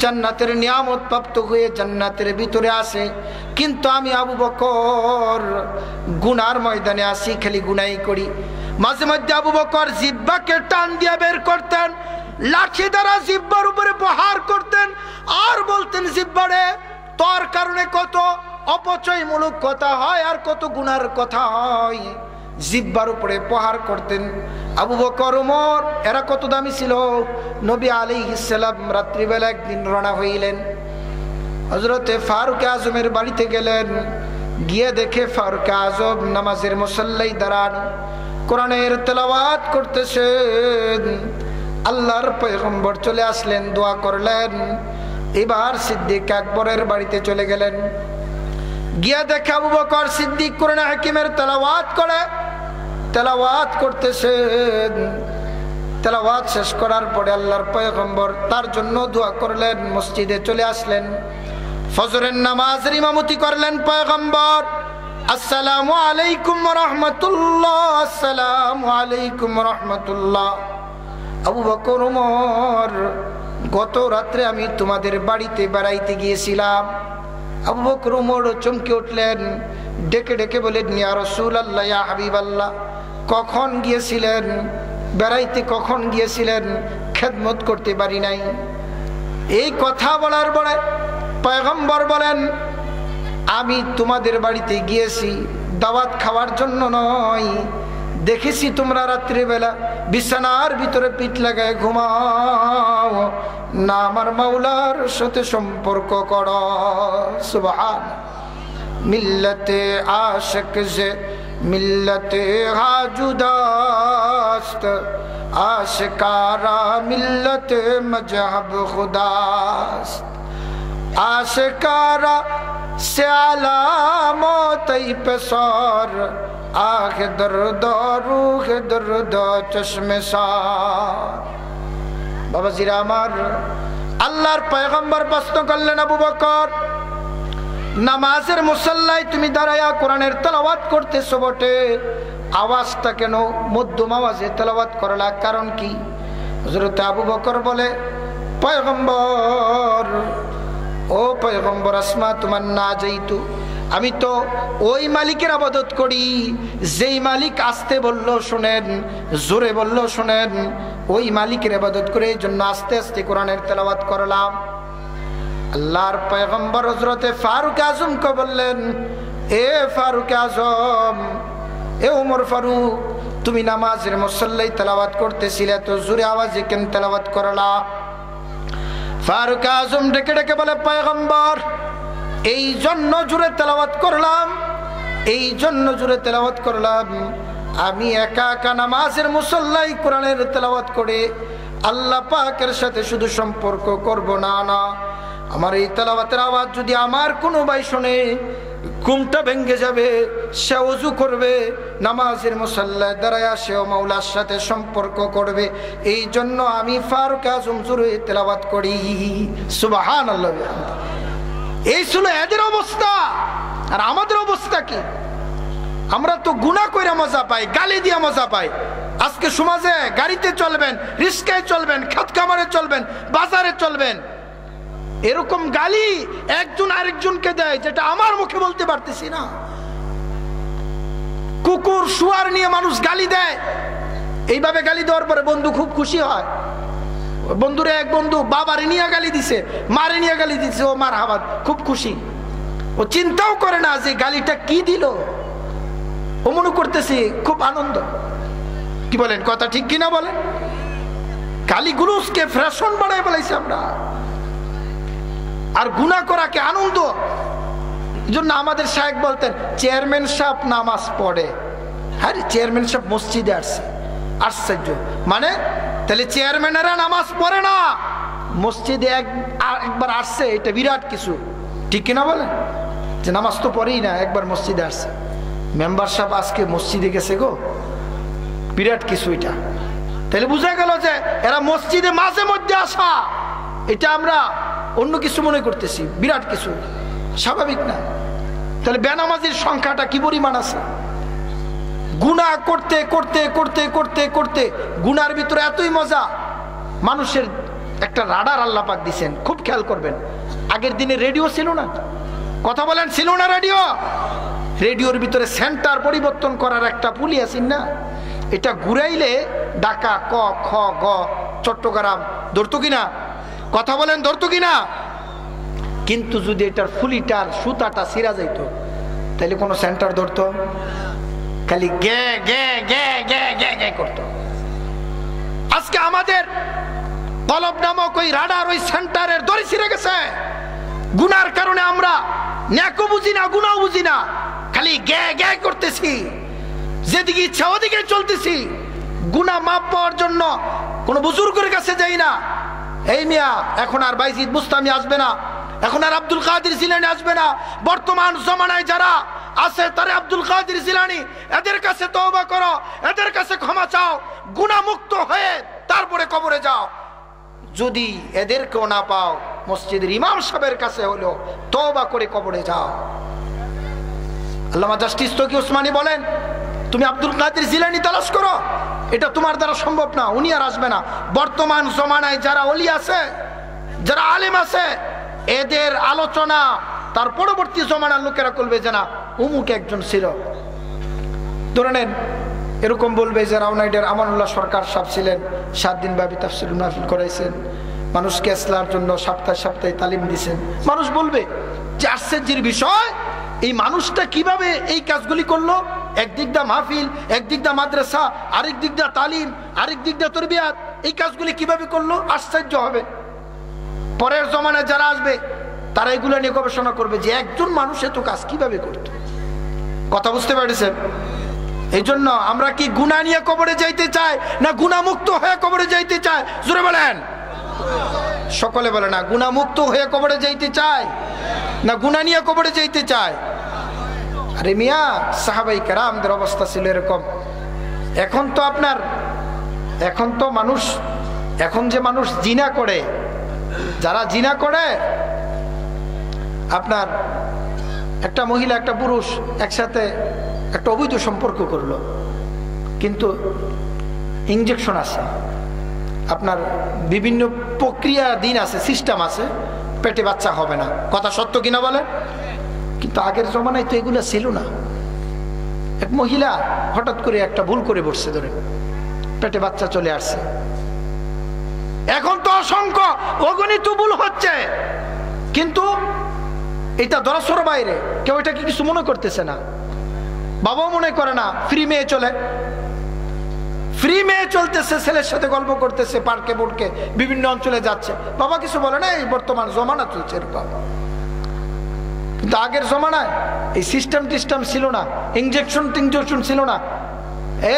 জান্নাতের নিয়ামত প্রাপ্ত হয়ে জান্নাতের ভিতরে আসে, কিন্তু আমি আবু বকর গুনার ময়দানে আসি, খালি গুনাই করি। মাঝে মধ্যে আবু বকর জিহ্বাকে টান দিয়ে বের করতেন, লাঠি দ্বারা জিহ্বার উপরে প্রহার করতেন, আর বলতেন, জিহ্বারে তোর কারণে কত অপচয়মূলক কথা হয় আর কত গুনার কথা হয়। জিহ্বার উপরে প্রহার করতেন। আবু বকর, ওমর এরা কত দামি ছিল। নবী আলাইহিস সালাম রাত্রিবেলা একদিন রওনা হইলেন, হযরতে ফারুক আজমের বাড়িতে গেলেন। গিয়ে দেখে ফারুক আজম নামাজের মুসল্লায় দাঁড়ানো, কোরআনের তেলাওয়াত করতেছেন। আল্লাহর পয়গম্বর চলে আসলেন, দোয়া করলেন। এবার সিদ্দিক আকবরের বাড়িতে চলে গেলেন। গিয়ে দেখে আবু বকর সিদ্দিক কোরআন হাকিমের তেলাওয়াত করে, তেলাওয়াত করতেছেন। তেলাওয়াত শেষ করার পরে আল্লাহর পয়গম্বর তার জন্য দোয়া করলেন। মসজিদে চলে আসলেন, ফজরের নামাজের ইমামতি করলেন পয়গম্বর। আসসালামু আলাইকুম ওয়া রাহমাতুল্লাহ, আসসালামু আলাইকুম ওয়া রাহমাতুল্লাহ। আবু বকর, ওমর, গত রাত্রে আমি তোমাদের বাড়িতে বেড়াইতে গিয়েছিলাম। আবু বকর ওমর চমকে উঠলেন, ডেকে ডেকে বলেন, ইয়া রাসূলুল্লাহ, ইয়া হাবিবাল্লাহ, কখন গিয়েছিলেন বেড়াইতে? কখন গিয়েছিলেন? খেদমত করতে পারি নাই। এই কথা বলার পরে পয়গম্বর বলেন, আমি তোমাদের বাড়িতে গিয়েছি দাওয়াত খাওয়ার জন্য নয়। দেখেছি তোমরা রাত্রিবেলা বিছানার ভিতরে পিঠ লাগায় ঘুমাও, না আমার মাওলার সাথে সম্পর্ক করো। সুবহান। মিল্লতে আশিক সে মিল্লতে হা জুদাস্ত, আশিকারা মিল্লতে মজহব খুদাস্ত। आशिकारा से आलामों पे सौर, आख दर्द रूह दर्द चश्मे सार। बाबा जीरा আমার আল্লাহর পয়গম্বর প্রশ্ন করলেন, আবু বকর, নামাজের মুসল্লায় তুমি দাঁড়ায়া কোরআনের তেলাওয়াত করতেছো বটে, আওয়াজটা কেন মধ্যম আওয়াজে তেলাওয়াত করলা, কারণ কি? হযরত আবু বকর বলে, পয়গম্বর, ও পয়গম্বর, আসমা তোমার না যাইতু, আমি তো ওই মালিকের ইবাদত করি যেই মালিক আস্তে বললো শুনেন, জোরে বললো শুনেন, ওই মালিকের ইবাদত করে, এই জন্য আস্তে আস্তে কোরআনের তেলাওয়াত করলাম। আল্লাহর পয়গম্বর হযরতে ফারুক আজমকে বললেন, এ ফারুক আজম, এ ওমর ফারুক, তুমি নামাজের মুসল্লায় তেলাওয়াত করতেছিলে, তো জোরে আওয়াজে কেন তেলাওয়াত করলা? ফারুক আজম ডেকে ডেকে বলে, পয়গম্বর, এই জন্য জোরে তেলাওয়াত করলাম, এই জন্য জোরে তেলাওয়াত করলাম, আমি একা একা নামাজের মুসল্লায় কোরআনের তেলাওয়াত করে আল্লাহ পাকের সাথে শুধু সম্পর্ক করব না, না, আমার এই তেলাওয়াতের আওয়াজ যদি আমার কোনো ভাই শোনে, ঘুমটা ভেঙে যাবে, সে ওযু করবে, নামাজের মুসল্লায় দাঁড়ায় সেও মাওলার সাথে সম্পর্ক করবে, এই জন্য আমি ফারুক আজম জোরে তেলাওয়াত করি। সুবহানাল্লাহ। এই ছিল এদের অবস্থা। আর আমাদের অবস্থা কি? আমরা তো গুনাহ কইরা মজা পাই, গালি দিয়া মজা পাই। আজকে সমাজে গাড়িতে চলবেন, রিস্কায় চলবেন, খাত খামারে চলবেন, বাজারে চলবেন, এরকম গালি একজন আরেকজনকে দেয়, যেটা আমার মুখে বলতে পারতেছি না। কুকুর শুয়ার নিয়ে মানুষ গালি দেয়, এইভাবে গালি দেওয়ার পরে বন্ধু খুব খুশি হয়। বন্ধুরে এক বন্ধু বাবারে নিয়ে গালি দিছে, মারে নিয়ে গালি দিছে, ও মার হাবাদ, খুব খুশি। ও চিন্তাও করে না যে গালিটা কি দিল, ও মনে করতেছে খুব আনন্দ। কি বলেন, কথা ঠিক কিনা বলেন? গালিগুলোকে ফ্যাশন বানায় ফেলাইছি আমরা, আর গুনাহ করাকে আনন্দ। এই জন্য আমাদের শায়েখ বলতেন চেয়ারম্যান সাহেব নামাজ পড়ে, হ্যাঁ চেয়ারম্যান সাহেব মসজিদে আসছে, আশ্চর্য। মানে তাহলে চেয়ারম্যানেরা নামাজ পড়ে না, মসজিদে একবার আসছে, এটা বিরাট কিছু, ঠিক কিনা বলেন? যে নামাজ তো পড়েই না, একবার মসজিদে আসছে। মেম্বার সাহেব আজকে মসজিদে গেছে গো, বিরাট কিছু এটা। তাহলে বুঝা গেল যে এরা মসজিদে মাঝে মধ্যে আসা, এটা আমরা অন্য কিছু মনে করতেছি, বিরাট কিছু, স্বাভাবিক না। তাহলে বেনামাজির সংখ্যাটা কি পরিমাণ আছে? গুনাহ করতে করতে করতে করতে করতে গুনার ভিতরে এতই মজা, মানুষের একটা রাডার আল্লাহ পাক দিছেন, খুব খেয়াল করবেন। আগের দিনে রেডিও ছিল না, কথা বলেন, ছিল না রেডিও? রেডিওর ভিতরে সেন্টার পরিবর্তন করার একটা পুলি আছেন না, এটা ঘুরাইলে ঢাকা ক খ গ চট্টগ্রাম ধরতো কিনা? কথা বলেন, ধরতো কিনা? কিন্তু যদি এটার ফুলিটার সুতাটা ছিঁড়া যাইত, তাহলে কোনো সেন্টার ধরতো? খালি গে গে গে গে গে গে করতো। আজকে আমাদের কলব নামক ওই রাডার, ওই সেন্টারের দড়ি ছিঁড়ে গেছে। গুনার কারণে আমরা ন্যাকও বুঝি না, গুনাও বুঝি না, খালি গে গে করতেছি, যেদিকে ইচ্ছা ওদিকে চলতেছি। গুনাহ মাপ পাওয়ার জন্য কোন বুজুর্গের কাছে যাই না। এই মিয়া এখন আর বাইজিদ বুস্তামি আসবে না, এখন আর আব্দুল কাদের জিলানী আসবে না। বর্তমান জমানায় যারা আছে তারা আব্দুল কাদের জিলানী, এদের কাছে তওবা করো, এদের কাছে ক্ষমা চাও, গুনাহ মুক্ত হয়ে তারপরে কবরে যাও। যদি এদেরকেও না পাও, মসজিদের ইমাম সাহেবের কাছে হলো তওবা করে কবরে যাও। আল্লামা জাস্টিস তকি উসমানী বলেন, তুমি আব্দুল কাদের জিলানী তালাশ করো, এটা তোমার দ্বারা সম্ভব না, উনি আর আসবে না। বর্তমান জমানায় যারা ওলি আছে, যারা আলেম আছে, এদের আলোচনা তার পরবর্তী জমানার লোকেরা করবে যে না অমুক একজন ছিল। ধরে নেন এরকম বলবে যে রাউনাইডের আমানুল্লাহ সরকার সাহেব ছিলেন, 7 দিন ব্যাপী তাফসীর মাহফিল করাইছেন, মানুষকে ইসলামের জন্য সপ্তাহে সপ্তাহে তালিম দিয়েছেন। মানুষ বলবে যে আশ্চর্যের বিষয়, এই মানুষটা কিভাবে এই কাজগুলি করলো? একদিক দা মাহফিল, একদিক দা মাদ্রাসা, আরেক দিক দা তালিম, আরেক দিক দা তরবিয়াত, এই কাজগুলি কিভাবে করলো? আশ্চর্য হবে। পরের জমানায় যারা আসবে তারা এগুলো নিয়ে গবেষণা করবে যে একজন মানুষ এত কাজ কিভাবে করত। কথা বুঝতে পেরেছেন? এই জন্য আমরা কি গুনাহ নিয়ে কবরে যাইতে চাই, না গুনাহ মুক্ত হয়ে কবরে যাইতে চাই? জোরে বলেন, সকলে বলে না গুনাহ মুক্ত হয়ে কবরে যাইতে চাই, না গুনাহ নিয়ে কবরে যাইতে চাই? আরে মিয়া, সাহাবাই কেরামদের অবস্থা ছিল এরকম। এখন তো আপনার, এখন তো মানুষ, এখন যে মানুষ জিনা করে, যারা জিনা করে, আপনার একটা মহিলা একটা পুরুষ একসাথে একটা অবৈধ সম্পর্ক করলো, কিন্তু ইনজেকশন আছে, আপনার বিভিন্ন প্রক্রিয়া দিন আছে, সিস্টেম আছে, পেটে বাচ্চা হবে না। কথা সত্য কিনা বলে? কিন্তু আগের জমানায় তো এগুলো ছিল না। এক মহিলা হঠাৎ করে একটা ভুল করে বসছে, ধরে পেটে বাচ্চা চলে আসছে। এখন তো অসংখ্য অগণিত ভুল হচ্ছে, কিন্তু এটা দরাসর বাইরে, কেউ এটাকে কিছু মনে করতেছে না, বাবাও মনে করে না। ফ্রি মেয়ে চলে, ফ্রি মেয়ে চলতেছে, ছেলের সাথে গল্প করতেছে, পার্কে বোর্ডকে বিভিন্ন অঞ্চলে যাচ্ছে, বাবা কিছু বলে না। এই বর্তমান জমানা চলছে এরকম। কিন্তু আগের জমানায় এই সিস্টেম টিস্টেম ছিল না, ইনজেকশন টিনজেকশন ছিল না।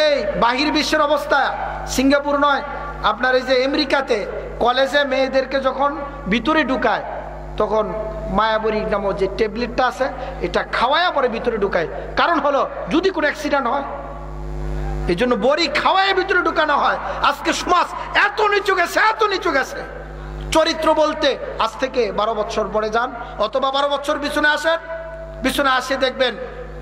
এই বাহির বিশ্বের অবস্থা, সিঙ্গাপুর নয়, আপনার এই যে আমেরিকাতে কলেজে মেয়েদেরকে যখন ভিতরে ঢুকায়, তখন মায়াবরী নামক যে ট্যাবলেটটা আছে, এটা খাওয়ায়া পরে ভিতরে ঢুকায়। কারণ হলো যদি কোনো অ্যাক্সিডেন্ট হয়, এই জন্য বড়ি খাওয়ায় ভিতরে ঢুকানো হয়। আজকে সমাজ এত নিচু গেছে, এত নিচু গেছে। চরিত্র বলতে আজ থেকে 12 বছর পরে যান, অথবা 12 বছর পিছনে আসেন, পিছনে আসে দেখবেন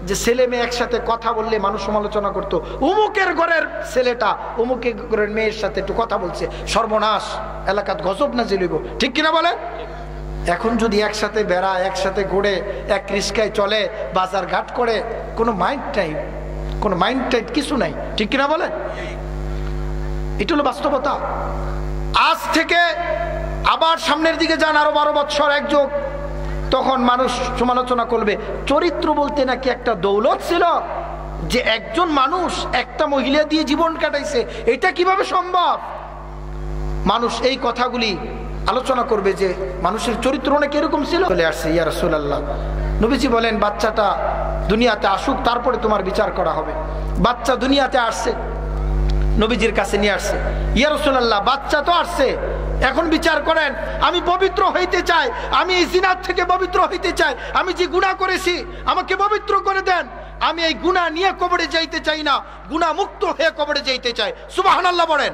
যে ছেলে মেয়ে একসাথে কথা বললে মানুষ সমালোচনা করতো, অমুকের ঘরের ছেলেটা অমুকের ঘরের মেয়ের সাথে একটু কথা বলছে, সর্বনাশ, এলাকাত গজব না জেলিব, ঠিক কিনা বলে? এখন যদি একসাথে বেড়ায়, একসাথে ঘুরে, এক রিস্কায় চলে, বাজার ঘাট করে, কোনো মাইন্ড টাইম, কোনো মাইন্ড টাইট কিছু নাই, ঠিক কিনা বলে? এটা হলো বাস্তবতা। আজ থেকে আবার সামনের দিকে যান, আরো 12 বছর এক যুগ, তখন মানুষ সমালোচনা করবে চরিত্র বলতে নাকি একটা দৌলত ছিল, যে একজন মানুষ একটা মহিলা দিয়ে জীবন কাটাইছে, এটা কিভাবে সম্ভব? মানুষ এই কথাগুলি আলোচনা করবে যে মানুষের চরিত্র অনেক এরকম ছিল। চলে আসছে ইয়া রাসূলুল্লাহ, নবীজি বলেন বাচ্চাটা দুনিয়াতে আসুক, তারপরে তোমার বিচার করা হবে। বাচ্চা দুনিয়াতে আসছে, নবীজির কাছে নিয়ে আসছে। ইয়া রাসূলুল্লাহ, বাচ্চা তো আসছে, এখন বিচার করেন। আমি পবিত্র হইতে চাই, আমি এই জিনাত থেকে পবিত্র হইতে চাই, আমি যে গুনাহ করেছি আমাকে পবিত্র করে দেন। আমি এই গুনাহ নিয়ে কবরে যাইতে চাই না, গুনাহ মুক্ত হয়ে কবরে যাইতে চাই। সুবহানাল্লাহ বলেন।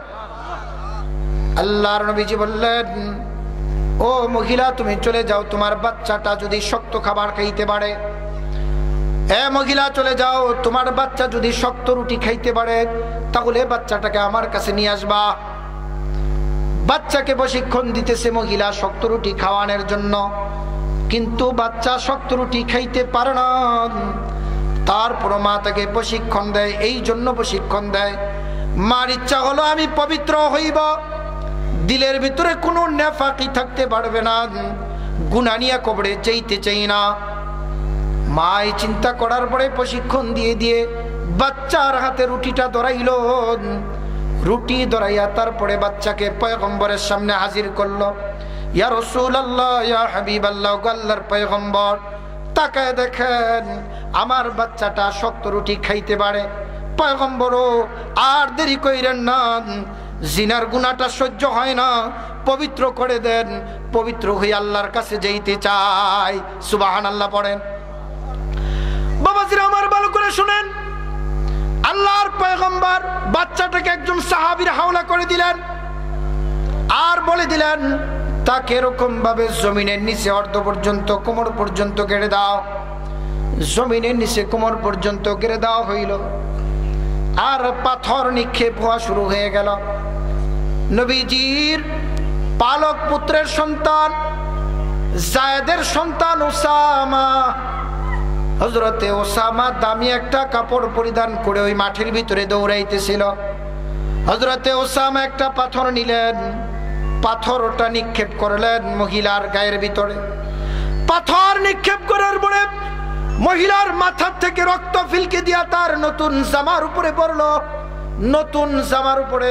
আল্লাহর নবীজি বললেন, ও মহিলা তুমি চলে যাও, তোমার বাচ্চাটা যদি শক্ত খাবার খাইতে পারে। এ মহিলা চলে যাও, তোমার বাচ্চা যদি শক্ত রুটি খাইতে পারে তাহলে বাচ্চাটাকে আমার কাছে নিয়ে আসবা। বাচ্চাকে প্রশিক্ষণ দিতেছে মহিলা শক্ত রুটি খাওয়ানোর জন্য, কিন্তু বাচ্চা শক্ত রুটি খাইতে পারে না। তারপর মা তাকে প্রশিক্ষণ দেয়, এই জন্য প্রশিক্ষণ দেয় মার ইচ্ছা হলো আমি পবিত্র হইব, দিলের ভিতরে কোনো নেফাকি থাকতে পারবে না, গুনাহ নিয়ে কবরে যাইতে চাই না। মা এই চিন্তা করার পরে প্রশিক্ষণ দিয়ে দিয়ে বাচ্চার হাতে রুটিটা ধরাইল। রুটি ধরাইয়া তারপরে বাচ্চাকে পয়গম্বরের সামনে হাজির করলো। ইয়া রাসূলুল্লাহ, ইয়া হাবিবাল্লাহ, আল্লাহর পয়গম্বর তাকায় দেখেন আমার বাচ্চাটা শক্ত রুটি খাইতে পারে। পয়গম্বরও আর দেরি কইরেন না, জিনার গুনাহটা সহ্য হয় না, পবিত্র করে দেন, পবিত্র হয়ে আল্লাহর কাছে যাইতে চাই। সুবহানাল্লাহ পড়েন। বাবাজিরা আমার ভালো করে শুনেন, আল্লাহর পয়গম্বর বাচ্চাটাকে একজন সাহাবীর হাওলা করে দিলেন আর বলে দিলেন তাকে এরকম ভাবে জমিনের নিচে অর্ধ পর্যন্ত কোমর পর্যন্ত গেড়ে দাও। জমিনের নিচে কোমর পর্যন্ত গেড়ে দেওয়া হইল, আর পাথর নিক্ষেপ হওয়া শুরু হয়ে গেল। নবীজির পালক পুত্রের সন্তান যায়েদের সন্তান ওসামা, হযরতে ওসামা দামি একটা কাপড় পরিধান করে ওই মাঠের ভিতরে দৌড়াইতেছিল। হযরতে ওসামা একটা পাথর নিলেন, পাথরটা নিক্ষেপ করলেন মহিলার গায়ের ভিতরে। পাথর নিক্ষেপ করার পরে মহিলার মাথার থেকে রক্ত ফিলকে দিয়া তার নতুন জামার উপরে পড়লো। নতুন জামার উপরে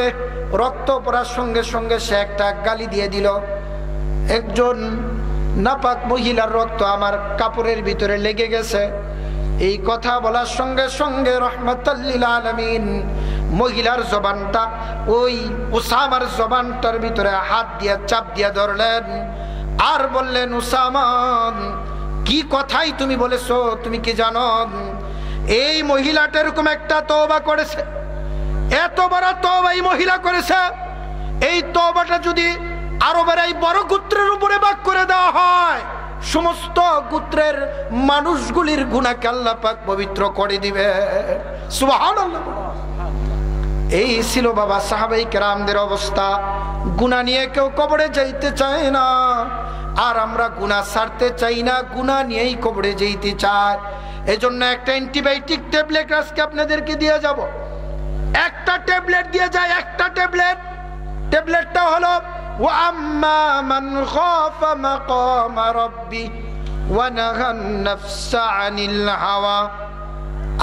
রক্ত পড়ার সঙ্গে সঙ্গে সে একটা গালি দিয়ে দিল, একজন নাপাক মহিলার রক্ত আমার কাপড়ের ভিতরে লেগে গেছে। এই কথা বলার সঙ্গে সঙ্গে রাহমাতাল লিল আলামিন মহিলার জবানটা ওই উসামার জবানটার ভিতরে হাত দিয়ে চাপ দিয়ে ধরলেন আর বললেন, উসামা কি কথাই তুমি বলেছো, তুমি কি জানো এই মহিলাটা এরকম একটা তওবা করেছে, এত বড় তওবা এই মহিলা করেছে, এই তওবাটা যদি আরবের এই বড় গোত্রের উপরে ভাগ করে দেওয়া হয় সমস্ত গোত্রের মানুষগুলির গুনাহকে আল্লাহ পাক পবিত্র করে দিবে। সুবহানাল্লাহ। এই ছিল বাবা সাহাবায়ে কেরামদের অবস্থা। গুনাহ নিয়ে কেউ কবরে যাইতে চায় না, আর আমরা গুনাহ ছাড়তে চাই না, গুনাহ নিয়েই কবরে যাইতে চাই। এজন্য একটা অ্যান্টিবায়োটিক ট্যাবলেট আজকে আপনাদেরকে দিয়ে যাব। একটা ট্যাবলেট দিয়ে যায়, একটা ট্যাবলেটটা হলো وَأَمَّا مَنْ خَافَ مَقَامَ رَبِّهِ وَنَهَى النَّفْسَ عَنِ الْهَوَى।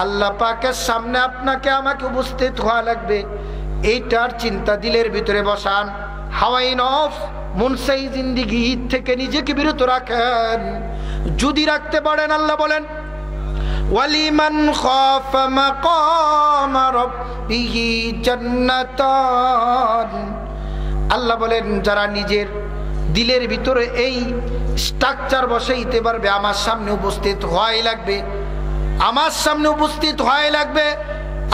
আল্লাহ পাকের সামনে আপনাকে আমাকে উপস্থিত হওয়া লাগবে, এইটার চিন্তা দিলের ভিতরে বসান। হাওয়াই নফস মুনসাই জিন্দেগি থেকে নিজেকে বিরত রাখেন। যদি রাখতে পারেন আল্লাহ বলেন ওয়ালিমান খাফা মাকাম রাব্বিহি জান্নাতান। আল্লাহ বলেন যারা নিজের দিলের ভিতরে এই স্ট্রাকচার বসাইতে পারবে, আমার সামনে উপস্থিত হওয়াই লাগবে, আমার সামনে উপস্থিত হওয়াই লাগবে,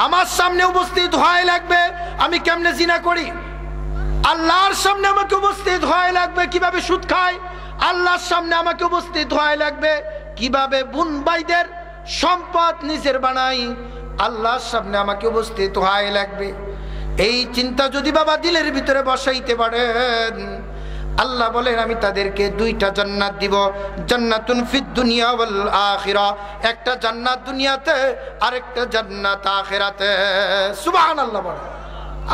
আমার সামনে উপস্থিত হওয়াই লাগবে। আমি কেমনে জিনা করি, আল্লাহর সামনে আমাকে উপস্থিত হওয়াই লাগবে। কিভাবে সুদ খাই, আল্লাহর সামনে আমাকে উপস্থিত হওয়াই লাগবে। কিভাবে বোন ভাইদের সম্পদ নিজের বানাই, আল্লাহর সামনে আমাকে উপস্থিত হওয়াই লাগবে। এই চিন্তা যদি বাবা দিলের ভিতরে বসাইতে পারেন, আল্লাহ বলেন আমি তাদেরকে দুইটা জান্নাত দিব, জান্নাতুন ফিদ দুনিয়া ওয়াল আখিরা। একটা জান্নাত দুনিয়াতে, আরেকটা জান্নাত আখিরাতে। সুবহানাল্লাহ বলেন,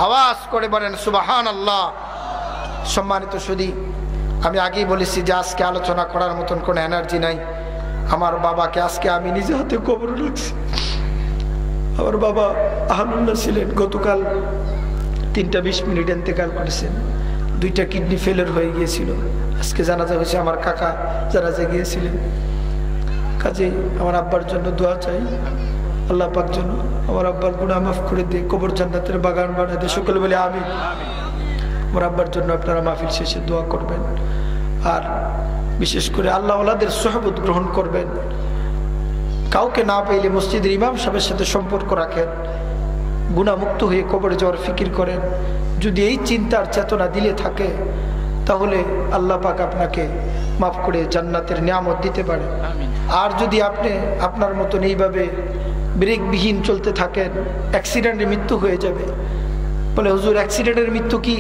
আওয়াজ করে বলেন সুবহানাল্লাহ। সম্মানিত সুধী, আমি আগেই বলেছি যে আজকে আলোচনা করার মতন কোনো এনার্জি নাই। আমার বাবাকে আজকে আমি নিজে হাতে কবরে রাখছি। আমার বাবা আহলুল্লাহ ছিলেন, গতকাল 3টা 20 মিনিট ইন্তেকাল করেছেন। 2টা কিডনি ফেলিওর হয়ে গিয়েছিল। আজকে জানাজা হয়েছে, আমার কাকা জানাজা গিয়েছিলেন। কাজেই আমার আব্বার জন্য দোয়া চাই, আল্লাহ পাক যেন আমার আব্বার গুনাহ মাফ করে দিয়ে কবর জান্নাতের বাগান বানায় দেয়। সকলে বলে আমিন। আমার আব্বার জন্য আপনারা মাহফিল শেষে দোয়া করবেন, আর বিশেষ করে আল্লাহ ওয়ালাদের সোহবত গ্রহণ করবেন। কাউকে না পাইলে মসজিদের ইমাম সাহেবের সাথে সম্পর্ক রাখেন, গুনাহমুক্ত হয়ে কবরে যাওয়ার ফিকির করেন। যদি এই চিন্তার চেতনা দিলে থাকে তাহলে আল্লাহ পাক আপনাকে মাফ করে জান্নাতের নিয়ামত দিতে পারে। আর যদি আপনি আপনার মতন এইভাবে ব্রেকবিহীন চলতে থাকেন, অ্যাক্সিডেন্টে মৃত্যু হয়ে যাবে। বলে হুজুর অ্যাক্সিডেন্টের মৃত্যু কি?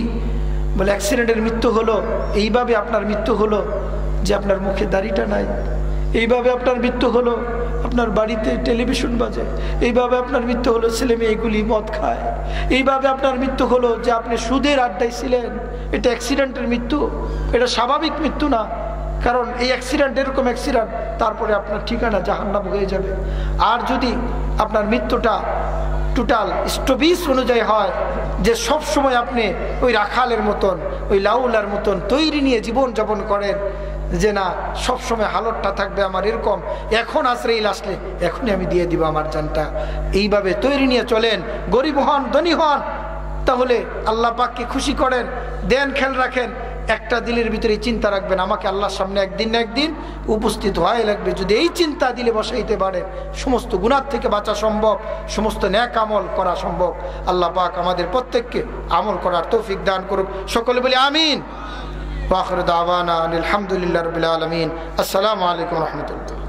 বলে অ্যাক্সিডেন্টের মৃত্যু হলো এইভাবে আপনার মৃত্যু হলো যে আপনার মুখে দাড়িটা নাই, এইভাবে আপনার মৃত্যু হলো আপনার বাড়িতে টেলিভিশন বাজে, এইভাবে আপনার মৃত্যু হলো ছেলে মেয়ে এগুলি মদ খায়, এইভাবে আপনার মৃত্যু হলো যে আপনি সুদের আড্ডায় ছিলেন। এটা অ্যাক্সিডেন্টের মৃত্যু, এটা স্বাভাবিক মৃত্যু না। কারণ এই অ্যাক্সিডেন্ট এরকম অ্যাক্সিডেন্ট, তারপরে আপনার ঠিকানা জাহান্নাম হয়ে যাবে। আর যদি আপনার মৃত্যুটা টোটাল স্টবিস অনুযায়ী হয়, যে সব সময় আপনি ওই রাখালের মতন, ওই লাউলার মতন তৈরি নিয়ে জীবন যাপন করেন, যে না সব সময় হালতটা থাকবে আমার এরকম, এখন আশ্রয় আসলে এখনই আমি দিয়ে দিব আমার জানটা, এইভাবে তৈরি নিয়ে চলেন, গরিব হন ধনী হন, তাহলে আল্লাহ পাককে খুশি করেন, দেন খেয়াল রাখেন। একটা দিলের ভিতরে চিন্তা রাখবেন, আমাকে আল্লাহর সামনে একদিন না একদিন উপস্থিত হওয়াই লাগবে। যদি এই চিন্তা দিলে বসাইতে পারেন, সমস্ত গুনাহ থেকে বাঁচা সম্ভব, সমস্ত নেক আমল করা সম্ভব। আল্লাহ পাক আমাদের প্রত্যেককে আমল করার তৌফিক দান করুক। সকলে বলি আমিন। ওয়া আখিরু দাওয়ানা আলহামদুলিল্লাহি রাব্বিল আলামিন। আসসালামু আলাইকুম ওয়া রাহমাতুল্লাহ।